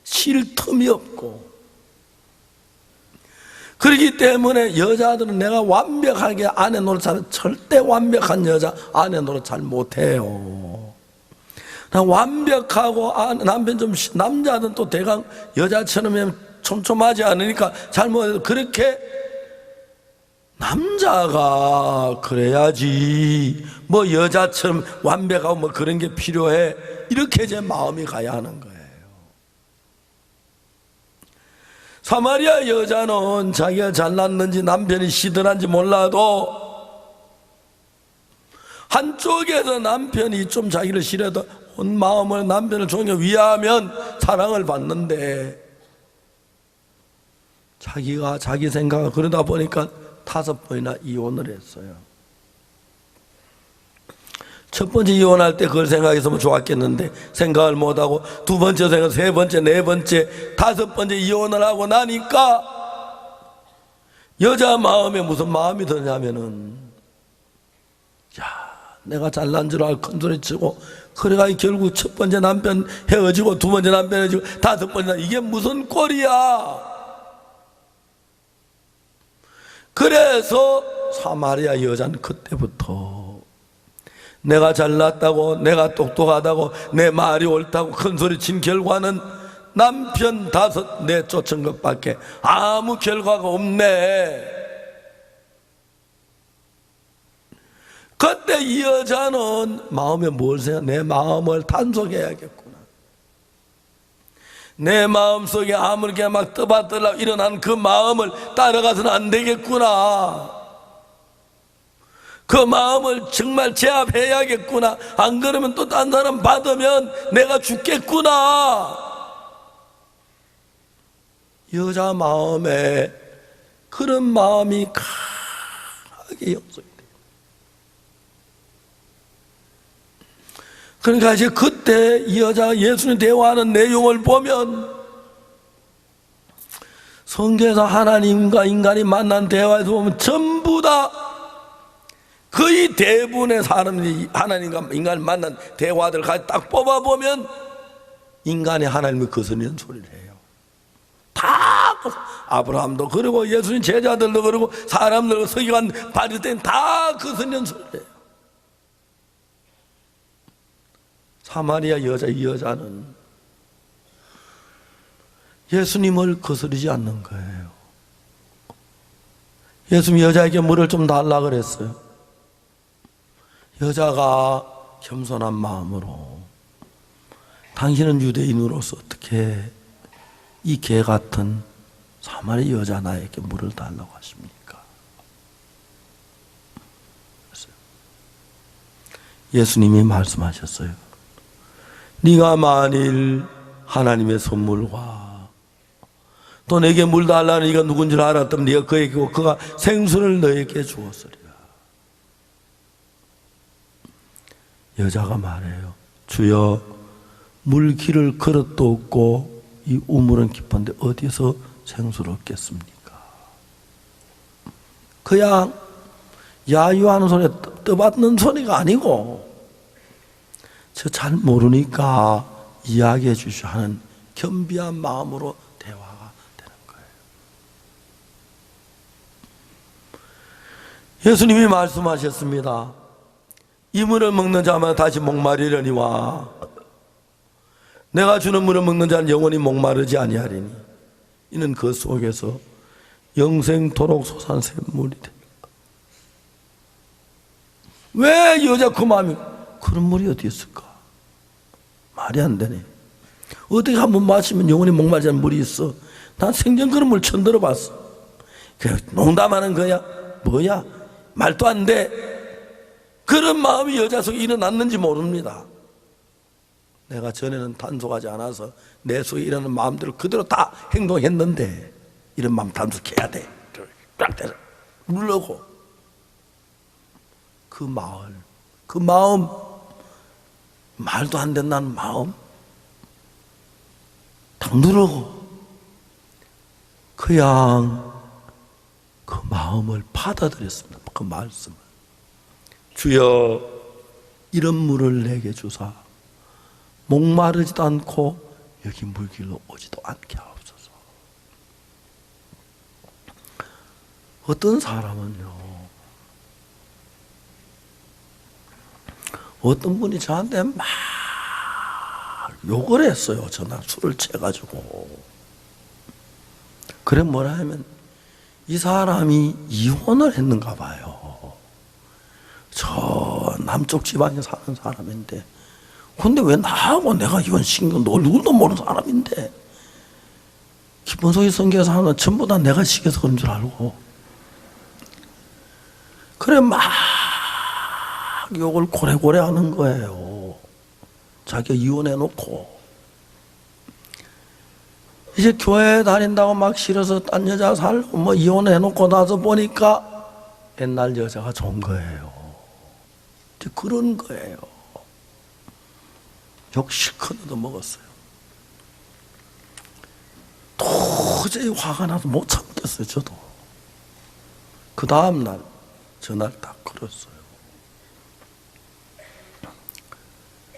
쉴 틈이 없고. 그렇기 때문에 여자들은 내가 완벽하게 아내 노릇 절대 완벽한 여자 아내 노릇 잘 못해요. 완벽하고 남편 좀 남자는 또 대강 여자처럼 촘촘하지 않으니까 잘못. 그렇게 남자가 그래야지 뭐 여자처럼 완벽하고 뭐 그런 게 필요해, 이렇게 제 마음이 가야 하는 거예요. 사마리아 여자는 자기가 잘났는지 남편이 시들한지 몰라도 한쪽에서 남편이 좀 자기를 싫어도 온 마음을 남편을 종여 위하면 사랑을 받는데 자기가 자기 생각을 그러다 보니까 5번이나 이혼을 했어요. 첫 번째 이혼할 때 그걸 생각했으면 좋았겠는데 생각을 못하고 두 번째 생각, 세 번째, 네 번째, 5번째 이혼을 하고 나니까 여자 마음에 무슨 마음이 드냐면은, 야, 내가 잘난 줄 알고 큰소리 치고 그래가 결국 첫 번째 남편 헤어지고 두 번째 남편 헤어지고 5번이나, 이게 무슨 꼴이야. 그래서 사마리아 여자는 그때부터 내가 잘났다고 내가 똑똑하다고 내 말이 옳다고 큰소리 친 결과는 남편 5 내쫓은 것밖에 아무 결과가 없네. 그때 이 여자는 마음에 뭘 생각, 내 마음을 단속해야겠구나. 내 마음속에 아무렇게 막 떠받들라 일어난 그 마음을 따라가서는 안 되겠구나. 그 마음을 정말 제압해야겠구나. 안 그러면 또 딴 사람 받으면 내가 죽겠구나. 여자 마음에 그런 마음이 강하게 영성이 돼요. 그러니까 이제 그때 이 여자가 예수님 대화하는 내용을 보면 성경에서 하나님과 인간이 만난 대화에서 보면 전부 다 거의 대부분의 사람들이 하나님과 인간을 만난 대화들을 딱 뽑아보면 인간이 하나님을 거스르는 소리를 해요. 다 아브라함도 그러고 예수님 제자들도 그러고 사람들 서기관 바리새인 다 거스르는 소리를 해요. 사마리아 여자, 이 여자는 예수님을 거스르지 않는 거예요. 예수님 여자에게 물을 좀 달라 그랬어요. 여자가 겸손한 마음으로, 당신은 유대인으로서 어떻게 이 개 같은 사마리아 여자 나에게 물을 달라고 하십니까? 예수님이 말씀하셨어요. 네가 만일 하나님의 선물과 또 내게 물 달라는 이가 누군 줄 알았다면 네가 그에게 주고 그가 생수를 너에게 주었으리라. 여자가 말해요. 주여, 물기를 그릇도 없고 이 우물은 깊은데 어디서 생수를 얻겠습니까? 그냥 야유하는 소리, 떠받는 소리가 아니고 저 잘 모르니까 이야기해 주시오 하는 겸비한 마음으로 대화가 되는 거예요. 예수님이 말씀하셨습니다. 이 물을 먹는 자마다 다시 목마르려니와 내가 주는 물을 먹는 자는 영원히 목마르지 아니하리니 이는 그 속에서 영생토록 솟아난 물이 됩니다. 왜 여자 그 마음이 그런 물이 어디 있을까? 말이 안 되네. 어떻게 한번 마시면 영원히 목마르지 않은 물이 있어? 난 생전 그런 물 처음 들어봤어. 그냥 농담하는 거야? 뭐야? 말도 안 돼. 그런 마음이 여자 속에 일어났는지 모릅니다. 내가 전에는 단속하지 않아서 내 속에 일어나는 마음들을 그대로 다 행동했는데 이런 마음 단속해야 돼. 딱 때려 누르고 그 마음 말도 안 된다는 마음 딱 누르고 그냥 그 마음을 받아들였습니다. 그 말씀을 주여 이런 물을 내게 주사 목마르지도 않고 여기 물길로 오지도 않게 하옵소서. 어떤 사람은요, 어떤 분이 저한테 막 욕을 했어요. 전화 술을 취해가지고. 그래 뭐라 하면 이 사람이 이혼을 했는가 봐요. 저 남쪽 지방에 사는 사람인데 근데 왜 나하고 내가 이혼시킨 건 얼굴도 모르는 사람인데 기본소위 성교에서 하는 건 전부 다 내가 시켜서 그런 줄 알고 그래 막 욕을 고래고래 하는 거예요. 자기가 이혼해놓고 이제 교회 다닌다고 막 싫어서 딴 여자 살고 뭐 이혼해놓고 나서 보니까 옛날 여자가 좋은 거예요. 이제 그런 거예요. 욕 실컷 얻어먹었어요. 도저히 화가 나서 못 참겠어요. 저도 그 다음날 전화를 딱 걸었어요.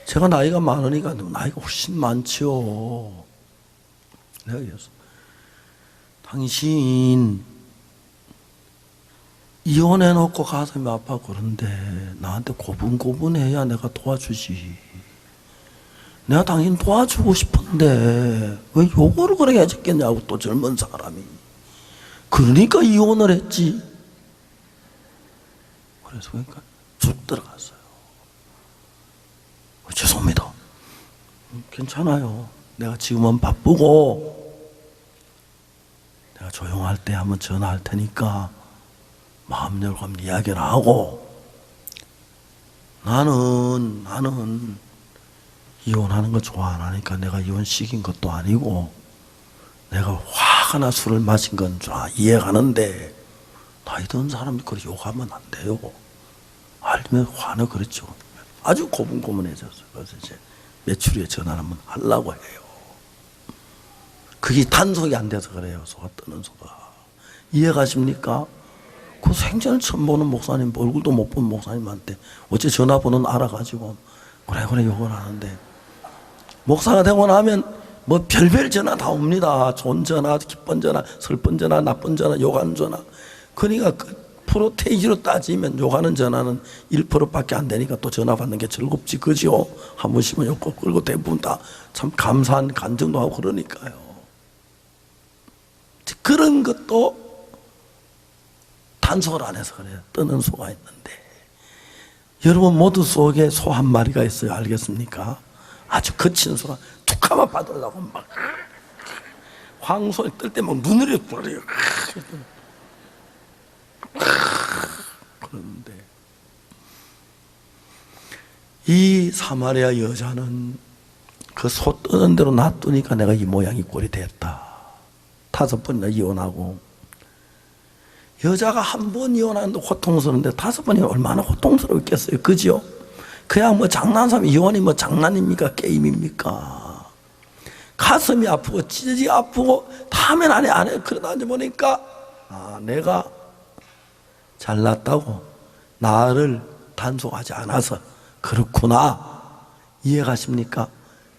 제가 나이가 많으니까 나이가 훨씬 많지요. 내가 그랬어. 당신 이혼해놓고 가슴이 아파 그런데 나한테 고분고분해야 내가 도와주지. 내가 당신 도와주고 싶은데 왜 욕을 그렇게 해줬겠냐고. 또 젊은 사람이 그러니까 이혼을 했지. 그래서 그러니까 쭉 들어갔어요. 죄송합니다. 괜찮아요. 내가 지금은 바쁘고 내가 조용할 때 한번 전화할 테니까 마음 열고 한번 이야기를 하고 나는 이혼하는 거 좋아 안 하니까 내가 이혼시킨 것도 아니고 내가 화가 나 술을 마신 건 줄 이해가는데 나이 든 사람이 그렇게 욕하면 안 돼요. 알면 화는 그랬죠. 아주 고분고분해졌어요. 그래서 이제 며칠 후에 전화를 한번 하려고 해요. 그게 단속이 안 돼서 그래요. 소가 뜨는 소가. 이해가십니까? 그 생전을 처음 보는 목사님, 얼굴도 못 본 목사님한테 어째 전화번호는 알아가지고 그래 욕을 하는데 목사가 되고 나면 뭐 별별 전화 다 옵니다. 좋은 전화, 기쁜 전화, 슬픈 전화, 나쁜 전화, 욕하는 전화. 그러니까 그 프로테이지로 따지면 욕하는 전화는 1%밖에 안 되니까 또 전화 받는 게 즐겁지, 그죠? 한 번씩은 욕고 그리고 대부분 다 참 감사한 간증도 하고 그러니까요. 그런 것도 단속을 안 해서 그래요. 뜨는 소가 있는데 여러분 모두 속에 소 한 마리가 있어요. 알겠습니까? 아주 거친 소가 툭 하면 받으려고 막 황소에 뜰 때 막 눈을 뿌려요. 그런데 이 사마리아 여자는 그 소 뜨는 대로 놔두니까 내가 이 모양이 꼴이 됐다. 5번이나 이혼하고 여자가 한 번 이혼하는데 고통스러운데 5번이면 얼마나 고통스럽겠어요. 그죠? 그냥 뭐 장난삼 이혼이 뭐 장난입니까? 게임입니까? 가슴이 아프고 찢어지기 아프고 다 하면 안 해. 그러다 보니까 내가 잘났다고 나를 단속하지 않아서 그렇구나. 이해가십니까?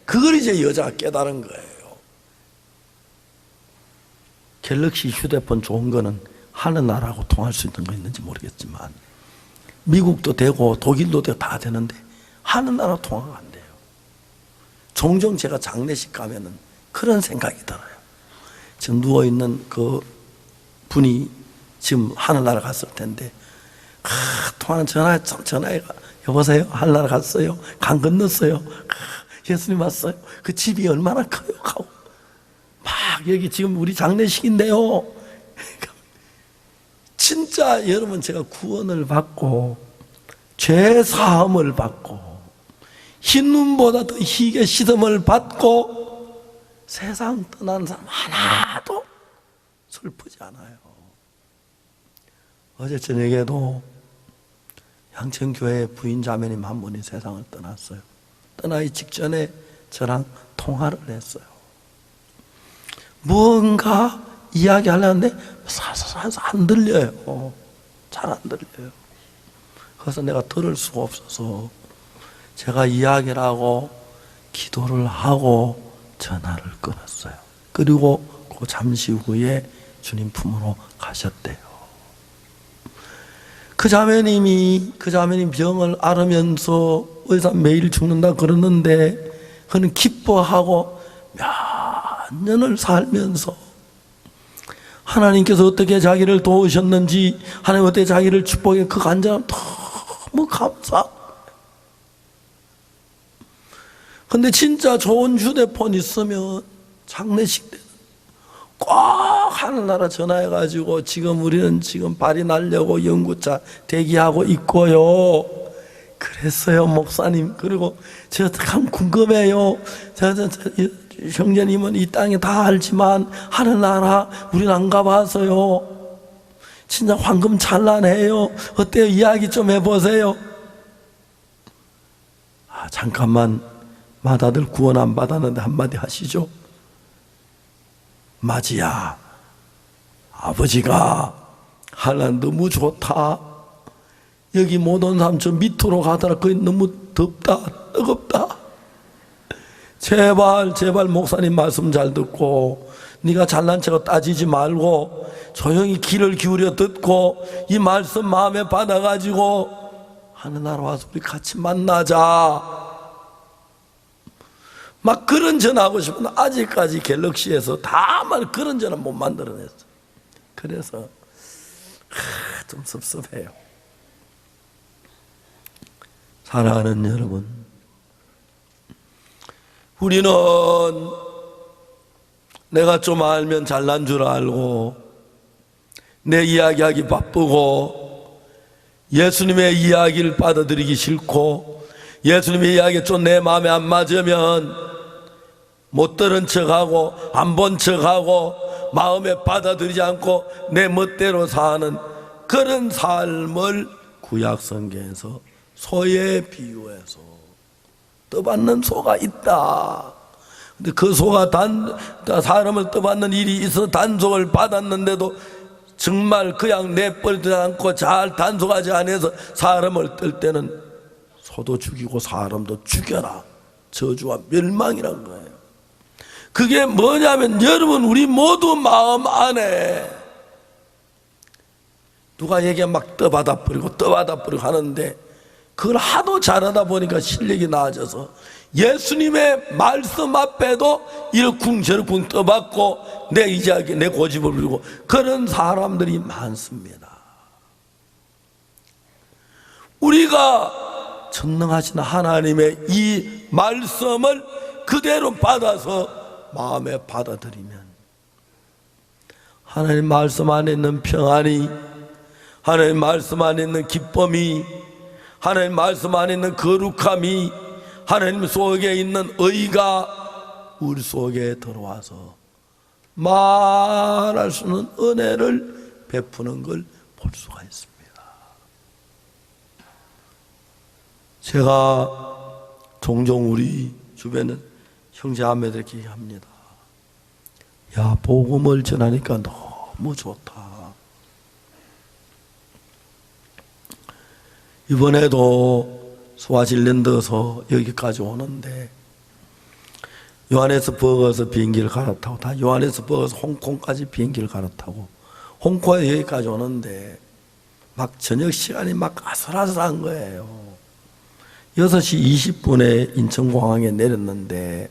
그걸 이제 여자가 깨달은 거예요. 갤럭시 휴대폰 좋은 거는 하는 나라하고 통할 수 있는 거 있는지 모르겠지만 미국도 되고 독일도 되고 다 되는데 하는 나라 통화가 안 돼요. 종종 제가 장례식 가면은 그런 생각이 들어요. 지금 누워있는 그 분이 지금 하늘나라 갔을 텐데 통화는 전화해가 여보세요? 하늘나라 갔어요? 강 건넜어요? 예수님 왔어요? 그 집이 얼마나 커요? 하고 막 여기 지금 우리 장례식인데요. 진짜 여러분 제가 구원을 받고 죄 사함을 받고 흰 눈보다 더 희게 시듬을 받고 세상 떠나는 사람 하나도 슬프지 않아요. 어제 저녁에도 양천교회 부인 자매님 한 분이 세상을 떠났어요. 떠나기 직전에 저랑 통화를 했어요. 뭔가 이야기하려는데 사사사사 안 들려요. 잘 안 들려요. 그래서 내가 들을 수가 없어서 제가 이야기를 하고 기도를 하고 전화를 끊었어요. 그리고 그 잠시 후에 주님 품으로 가셨대요. 그 자매님 병을 앓으면서 의사 매일 죽는다 그러는데 그는 기뻐하고 몇 년을 살면서 하나님께서 어떻게 자기를 도우셨는지 하나님 어떻게 자기를 축복해 그 간절함 너무 감사하고 근데 진짜 좋은 휴대폰 있으면 장례식 때는 꼭 하늘나라 전화해가지고 지금 우리는 지금 발이 나려고 연구차 대기하고 있고요. 그랬어요 목사님. 그리고 제가 참 궁금해요. 형제님은 이 땅에 다 알지만 하늘나라 우리는 안 가봐서요. 진짜 황금 찬란해요. 어때요? 이야기 좀 해보세요. 잠깐만 마다들 구원 안 받았는데 한마디 하시죠. 마지야 아버지가 하늘나라 너무 좋다. 여기 못 온 사람 저 밑으로 가더라. 거기 너무 덥다 뜨겁다. 제발 목사님 말씀 잘 듣고 네가 잘난 척 따지지 말고 조용히 귀를 기울여 듣고 이 말씀 마음에 받아가지고 하늘나라 와서 우리 같이 만나자. 막 그런 전화하고 싶은데 아직까지 갤럭시에서 다만 그런 전화 못 만들어냈어. 그래서 좀 섭섭해요. 사랑하는 여러분, 우리는 내가 좀 알면 잘난 줄 알고 내 이야기하기 바쁘고 예수님의 이야기를 받아들이기 싫고 예수님의 이야기가 좀 내 마음에 안 맞으면 못 들은 척하고 안 본 척하고 마음에 받아들이지 않고 내 멋대로 사는 그런 삶을 구약 성경에서 소에 비유해서 떠받는 소가 있다. 근데 그 소가 사람을 떠받는 일이 있어 단속을 받았는데도 정말 그냥 내버리지 않고 잘 단속하지 않아서 사람을 뜰 때는 소도 죽이고 사람도 죽여라. 저주와 멸망이란 거예요. 그게 뭐냐면 여러분 우리 모두 마음 안에 누가 얘기하면 막 떠받아 버리고 하는데 그걸 하도 잘하다 보니까 실력이 나아져서 예수님의 말씀 앞에도 이러쿵저러쿵 떠받고 내 이야기 내 고집을 부리고 그런 사람들이 많습니다. 우리가 전능하신 하나님의 이 말씀을 그대로 받아서 마음에 받아들이면 하나님 말씀 안에 있는 평안이 하나님 말씀 안에 있는 기쁨이 하나님 말씀 안에 있는 거룩함이 하나님 속에 있는 의가 우리 속에 들어와서 말할 수 없는 은혜를 베푸는 걸 볼 수가 있습니다. 제가 종종 우리 주변에 형제자매들에게 얘기합니다. 야, 복음을 전하니까 너무 좋다. 이번에도 스와질랜드에서 여기까지 오는데 요하네스버그에서 비행기를 갈아타고, 다 요하네스버그에서 홍콩까지 비행기를 갈아타고 홍콩에 여기까지 오는데 막 저녁 시간이 막 아슬아슬한 거예요. 6시 20분에 인천공항에 내렸는데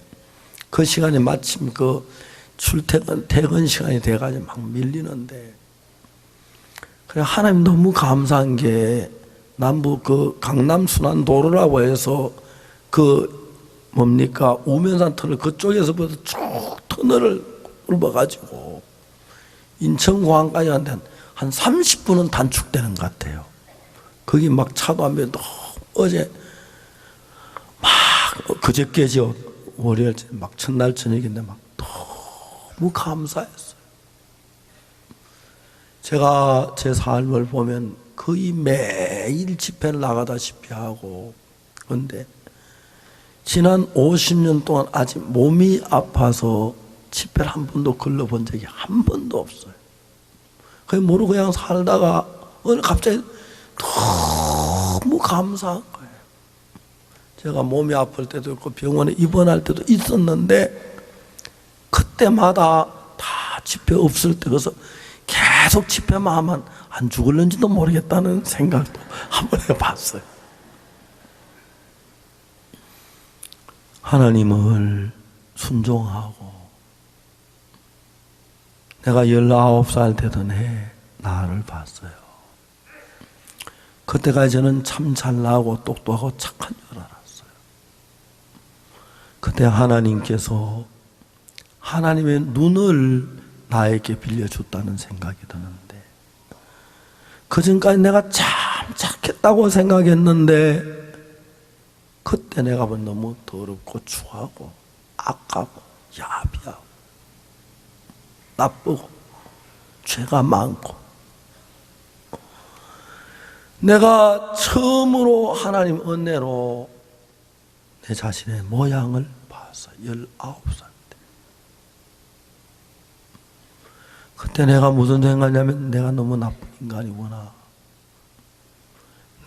그 시간이 마침 그 퇴근 시간이 돼가지고 막 밀리는데, 그래 하나님 너무 감사한 게 남부 그 강남 순환도로라고 해서 그 뭡니까 우면산 터널 그쪽에서부터 쭉 터널을 뚫어가지고 인천공항까지 하는데 한 30분은 단축되는 것 같아요. 거기 막 차도 안 배도 어제 막 그저께죠, 월요일 막 첫날 저녁인데 막 너무 감사했어요. 제가 제 삶을 보면 거의 매일 집회를 나가다시피 하고, 그런데 지난 50년 동안 아직 몸이 아파서 집회를 한 번도 걸러본 적이 한 번도 없어요. 그냥 모르고 그냥 살다가 오늘 갑자기 너무 감사한 거예요. 제가 몸이 아플 때도 있고 병원에 입원할 때도 있었는데 그때마다 다 집회 없을 때 그래서 계속 집회만 하면 안 죽을는지도 모르겠다는 생각도 한번 해봤어요. 하나님을 순종하고, 내가 19살 되던 해 나를 봤어요. 그때까지 저는 참 잘나고 똑똑하고 착한 줄 알았어요. 그때 하나님께서 하나님의 눈을 나에게 빌려줬다는 생각이 드는데, 그전까지 내가 참 착했다고 생각했는데 그때 내가 보면 너무 더럽고 추하고 악하고 야비하고 나쁘고 죄가 많고, 내가 처음으로 하나님 은혜로 내 자신의 모양을 봤어요. 19살 때. 그때 내가 무슨 생각이냐면 내가 너무 나쁜 인간이구나.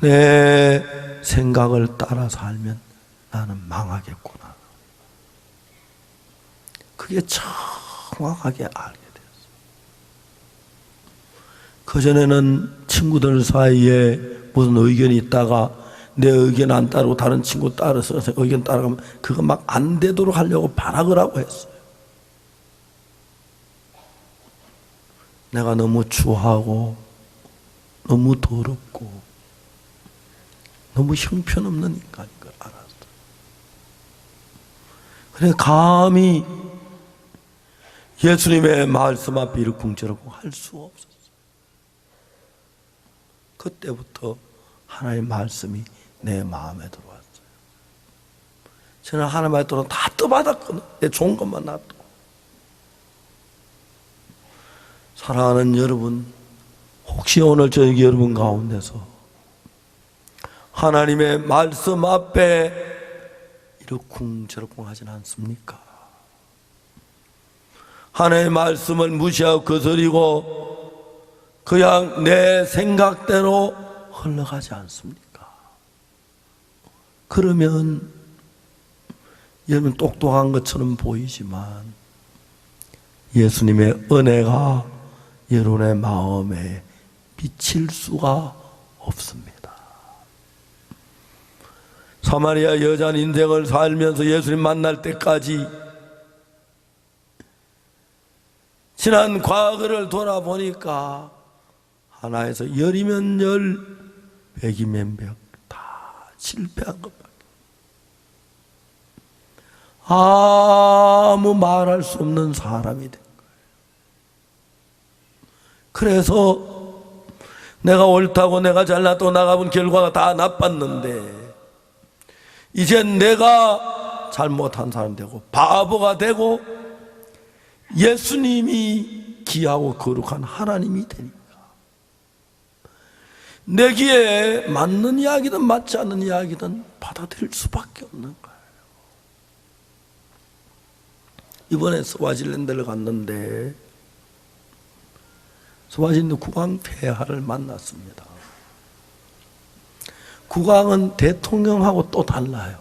내 생각을 따라 살면 나는 망하겠구나. 그게 정확하게 알게 됐어요. 그전에는 친구들 사이에 무슨 의견이 있다가 내 의견 안 따르고 다른 친구 따라서 의견 따라가면 그거 막 안 되도록 하려고 발악을 하고 했어요. 내가 너무 추하고 너무 더럽고 너무 형편없는 인간인 걸 알았어요. 그래 감히 예수님의 말씀 앞에 이렇게 궁절하고 할 수가 없었어요. 그때부터 하나님의 말씀이 내 마음에 들어왔어요. 저는 하나님 말씀을 다 떠받았거든요. 내 좋은 것만 놔두고. 사랑하는 여러분, 혹시 오늘 저녁 여러분 가운데서 하나님의 말씀 앞에 이러쿵저러쿵 하진 않습니까? 하나님의 말씀을 무시하고 거스리고 그냥 내 생각대로 흘러가지 않습니까? 그러면 여러분 똑똑한 것처럼 보이지만 예수님의 은혜가 여러분의 마음에 미칠 수가 없습니다. 사마리아 여자 인생을 살면서 예수님 만날 때까지 지난 과거를 돌아보니까 하나에서 열이면 열, 백이면 백, 다 실패한 것밖에. 아무 말할 수 없는 사람이 된 거예요. 그래서 내가 옳다고 내가 잘났다고 나가본 결과가 다 나빴는데 이젠 내가 잘못한 사람 되고 바보가 되고 예수님이 귀하고 거룩한 하나님이 되니까 내 귀에 맞는 이야기든 맞지 않는 이야기든 받아들일 수밖에 없는 거예요. 이번에 스와질랜드를 갔는데 스와질랜드 국왕 폐하를 만났습니다. 국왕은 대통령하고 또 달라요.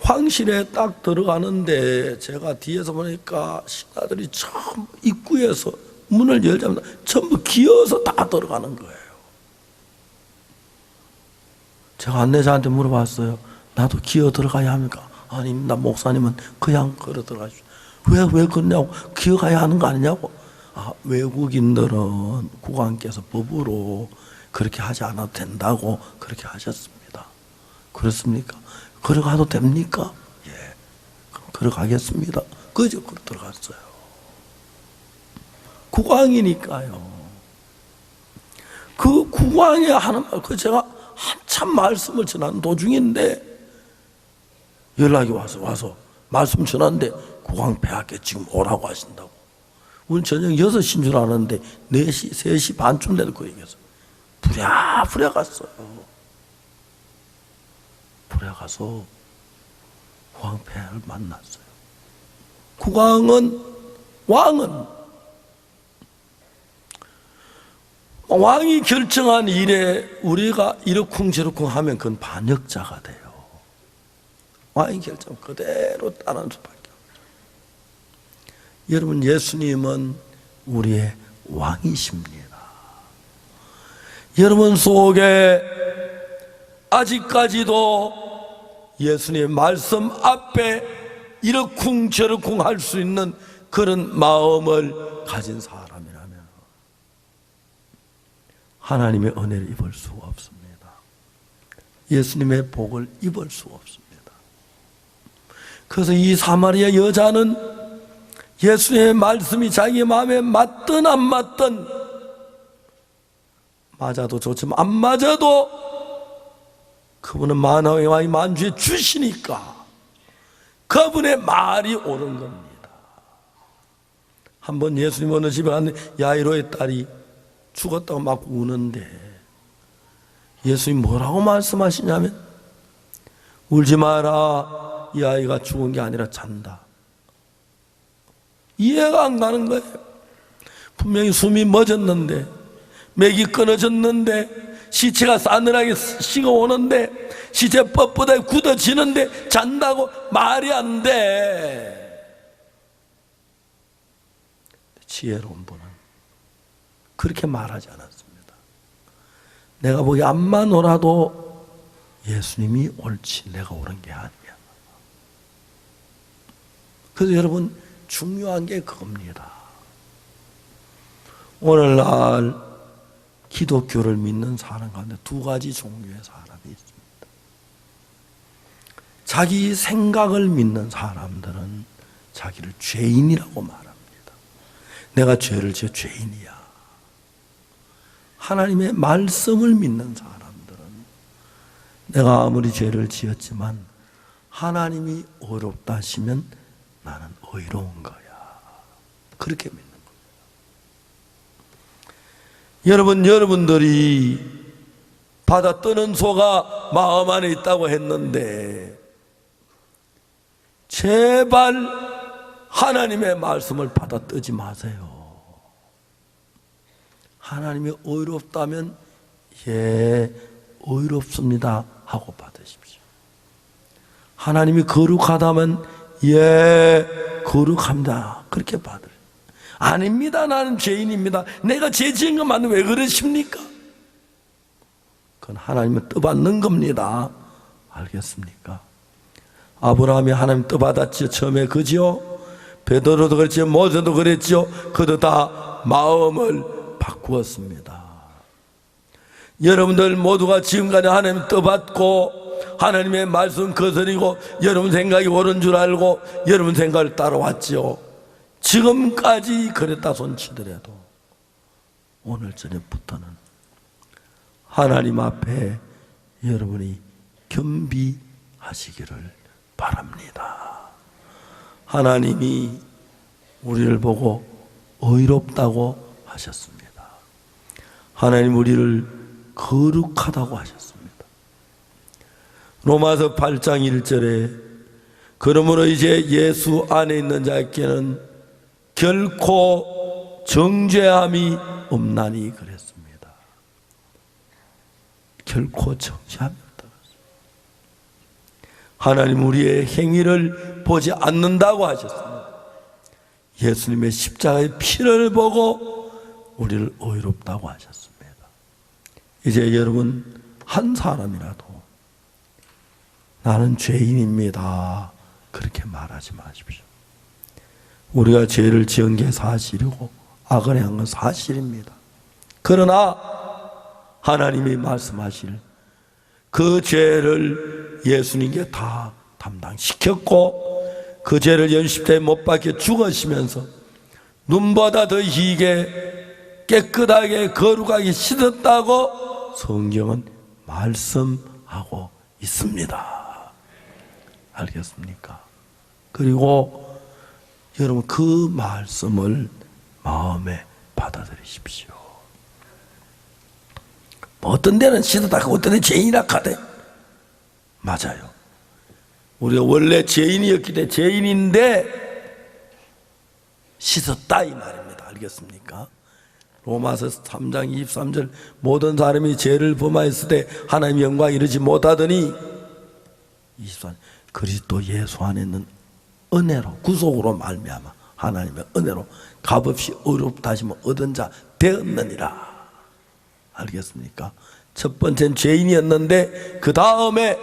황실에 딱 들어가는데 제가 뒤에서 보니까 신하들이 처음 입구에서 문을 열자마자 전부 기어서 다 들어가는 거예요. 제가 안내자한테 물어봤어요. 나도 기어 들어가야 합니까? 아닙니다. 목사님은 그냥 걸어 들어가십시오. 왜 그러냐고. 기어가야 하는 거 아니냐고. 외국인들은 국왕께서 법으로 그렇게 하지 않아도 된다고 그렇게 하셨습니다. 그렇습니까? 걸어가도 됩니까? 예, 그럼 걸어가겠습니다. 그저 걸어 들어갔어요. 국왕이니까요. 그 국왕이 하는 말, 그 제가 한참 말씀을 전하는 도중인데 연락이 와서 말씀 전하는데 국왕 폐하께 지금 오라고 하신다고. 오늘 저녁 6시인 줄 아는데 4시, 3시 반쯤 돼도 그 얘기했어요. 부랴부랴 갔어요. 부랴 가서 국왕 폐하를 만났어요. 왕이 결정한 일에 우리가 이러쿵저러쿵 하면 그건 반역자가 돼요. 왕이 결정 그대로 따르는 수밖에 없죠. 여러분, 예수님은 우리의 왕이십니다. 여러분 속에 아직까지도 예수님의 말씀 앞에 이러쿵저러쿵 할 수 있는 그런 마음을 가진 사람이라면 하나님의 은혜를 입을 수 없습니다. 예수님의 복을 입을 수 없습니다. 그래서 이 사마리아 여자는 예수님의 말씀이 자기 마음에 맞든 안 맞든, 맞아도 좋지만 안 맞아도 그분은 만왕의 왕이 만주에 주시니까 그분의 말이 옳은 겁니다. 한번 예수님 어느 집에 갔는데 야이로의 딸이 죽었다고 막 우는데 예수님 뭐라고 말씀하시냐면 울지 마라, 이 아이가 죽은 게 아니라 잔다. 이해가 안 가는 거예요. 분명히 숨이 멎었는데, 맥이 끊어졌는데, 시체가 싸늘하게 식어오는데, 시체 뻣뻣하게 굳어지는데 잔다고 말이 안 돼. 지혜로운 분은 그렇게 말하지 않았습니다. 내가 보기에 암만 오라도 예수님이 옳지 내가 옳은 게 아니야. 그래서 여러분, 중요한 게 그겁니다. 오늘날 기독교를 믿는 사람 가운데 두 가지 종류의 사람이 있습니다. 자기 생각을 믿는 사람들은 자기를 죄인이라고 말합니다. 내가 죄를 지어 죄인이야. 하나님의 말씀을 믿는 사람들은 내가 아무리 죄를 지었지만 하나님이 어렵다 하시면 나는 의로운 거야. 그렇게 믿는 거예요. 여러분들이 바다 뜨는 소가 마음 안에 있다고 했는데 제발 하나님의 말씀을 받아 뜨지 마세요. 하나님이 의롭다면 예, 의롭습니다 하고 받으십시오. 하나님이 거룩하다면 예, 거룩합니다 그렇게 받으세요. 아닙니다, 나는 죄인입니다, 내가 죄 지은 것 맞는데 왜 그러십니까? 그건 하나님은 떠받는 겁니다. 알겠습니까? 아브라함이 하나님 떠받았지요. 처음에 그지요? 베드로도 그랬지요. 모세도 그랬지요. 그도 다 마음을 바꾸었습니다. 여러분들 모두가 지금까지 하나님 떠받고 하나님의 말씀 거스리고 여러분 생각이 옳은 줄 알고 여러분 생각을 따라왔지요. 지금까지 그랬다 손치더라도 오늘 저녁부터는 하나님 앞에 여러분이 겸비하시기를 바랍니다. 하나님이 우리를 보고 의롭다고 하셨습니다. 하나님 우리를 거룩하다고 하셨습니다. 로마서 8장 1절에 그러므로 이제 예수 안에 있는 자에게는 결코 정죄함이 없나니 그랬습니다. 결코 정죄함이 없다. 하나님 우리의 행위를 보지 않는다고 하셨습니다. 예수님의 십자가의 피를 보고 우리를 의롭다고 하셨습니다. 이제 여러분 한 사람이라도 나는 죄인입니다 그렇게 말하지 마십시오. 우리가 죄를 지은 게 사실이고 악을 한 건 사실입니다. 그러나 하나님이 말씀하실 그 죄를 예수님께 다 담당시켰고 그 죄를 연십대에 못 박혀 죽으시면서 눈보다 더 희게 깨끗하게 거룩하게 씻었다고 성경은 말씀하고 있습니다. 알겠습니까? 그리고 여러분 그 말씀을 마음에 받아들이십시오. 뭐 어떤 데는 씻었다 하고 어떤 데는 죄인이라 하대. 맞아요. 우리가 원래 죄인이었기 때문에 죄인인데 씻었다 이 말입니다. 알겠습니까? 로마서 3장 23절 모든 사람이 죄를 범하였을 때 하나님의 영광 이르지 못하더니 24절 그리스도 예수 안에 있는 은혜로 구속으로 말미암아 하나님의 은혜로 값없이 의롭다 하심을 얻은 자 되었느니라. 알겠습니까? 첫 번째는 죄인이었는데 그 다음에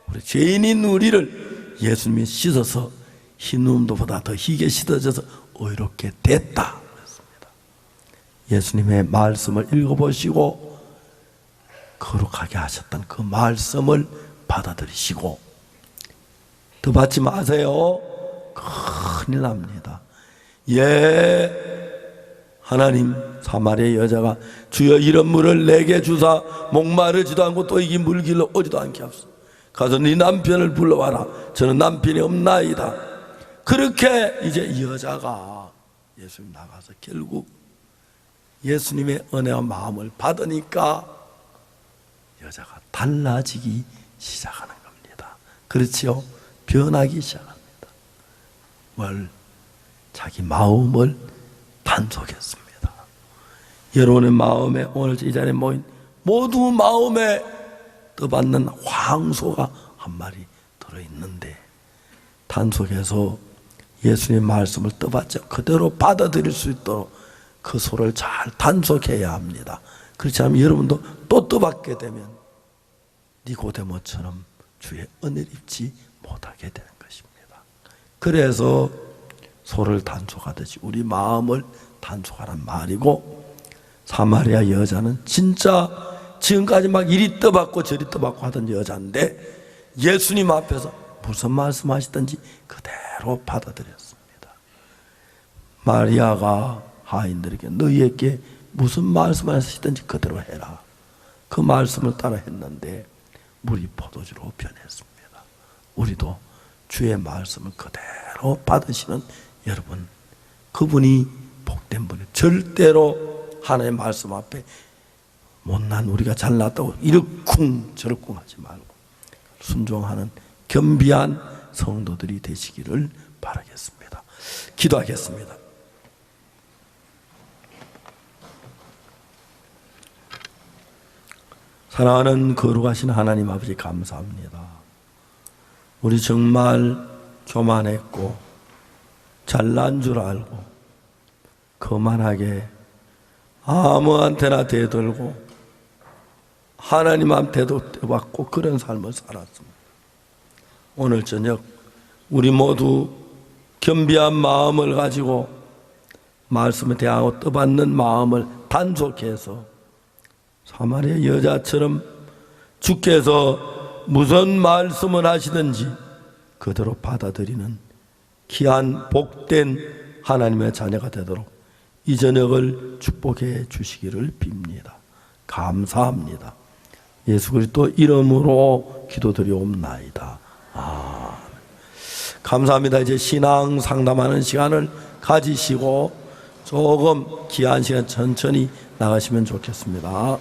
우리 죄인인 우리를 예수님이 씻어서 흰 눈보다 더 희게 씻어져서 의롭게 됐다. 예수님의 말씀을 읽어보시고 거룩하게 하셨던 그 말씀을 받아들이시고 더 받지 마세요. 큰일 납니다. 하나님 사마리아 여자가 주여 이런 물을 내게 주사 목마르지도 않고 또 이 물길로 오지도 않게 하소서. 가서 네 남편을 불러와라. 저는 남편이 없나이다. 그렇게 이제 이 여자가 예수님 나가서 결국 예수님의 은혜와 마음을 받으니까 여자가 달라지기 시작하는 겁니다. 그렇지요? 변하기 시작합니다. 자기 마음을 단속했습니다. 여러분의 마음에 오늘 이 자리에 모인 모두 마음에 떠받는 황소가 한 마리 들어있는데 단속해서 예수님의 말씀을 떠받자 그대로 받아들일 수 있도록 그 소를 잘 단속해야 합니다. 그렇지 않으면 여러분도 또 떠받게 되면 니고데모처럼 주의 은혜를 입지 못하게 되는 것입니다. 그래서 소를 단속하듯이 우리 마음을 단속하란 말이고 사마리아 여자는 진짜 지금까지 막 이리 떠받고 저리 떠받고 하던 여자인데 예수님 앞에서 무슨 말씀하시든지 그대로 받아들였습니다. 마리아가 하인들에게 너희에게 무슨 말씀하시든지 그대로 해라. 그 말씀을 따라 했는데 물이 포도주로 변했습니다. 우리도 주의 말씀을 그대로 받으시는 여러분, 그분이 복된 분이 절대로 하나님의 말씀 앞에 못난 우리가 잘났다고 이러쿵 저러쿵 하지 말고 순종하는 겸비한 성도들이 되시기를 바라겠습니다. 기도하겠습니다. 사랑하는 거룩하신 하나님 아버지 감사합니다. 우리 정말 교만했고 잘난 줄 알고 거만하게 아무한테나 대들고 하나님한테도 대받고 그런 삶을 살았습니다. 오늘 저녁 우리 모두 겸비한 마음을 가지고 말씀에 대하고 떠받는 마음을 단속해서 사마리아 여자처럼 주께서 무슨 말씀을 하시든지 그대로 받아들이는 귀한 복된 하나님의 자녀가 되도록 이 저녁을 축복해 주시기를 빕니다. 감사합니다. 예수 그리스도 이름으로 기도드리옵나이다. 아멘. 감사합니다. 이제 신앙 상담하는 시간을 가지시고 조금 귀한 시간 천천히 나가시면 좋겠습니다.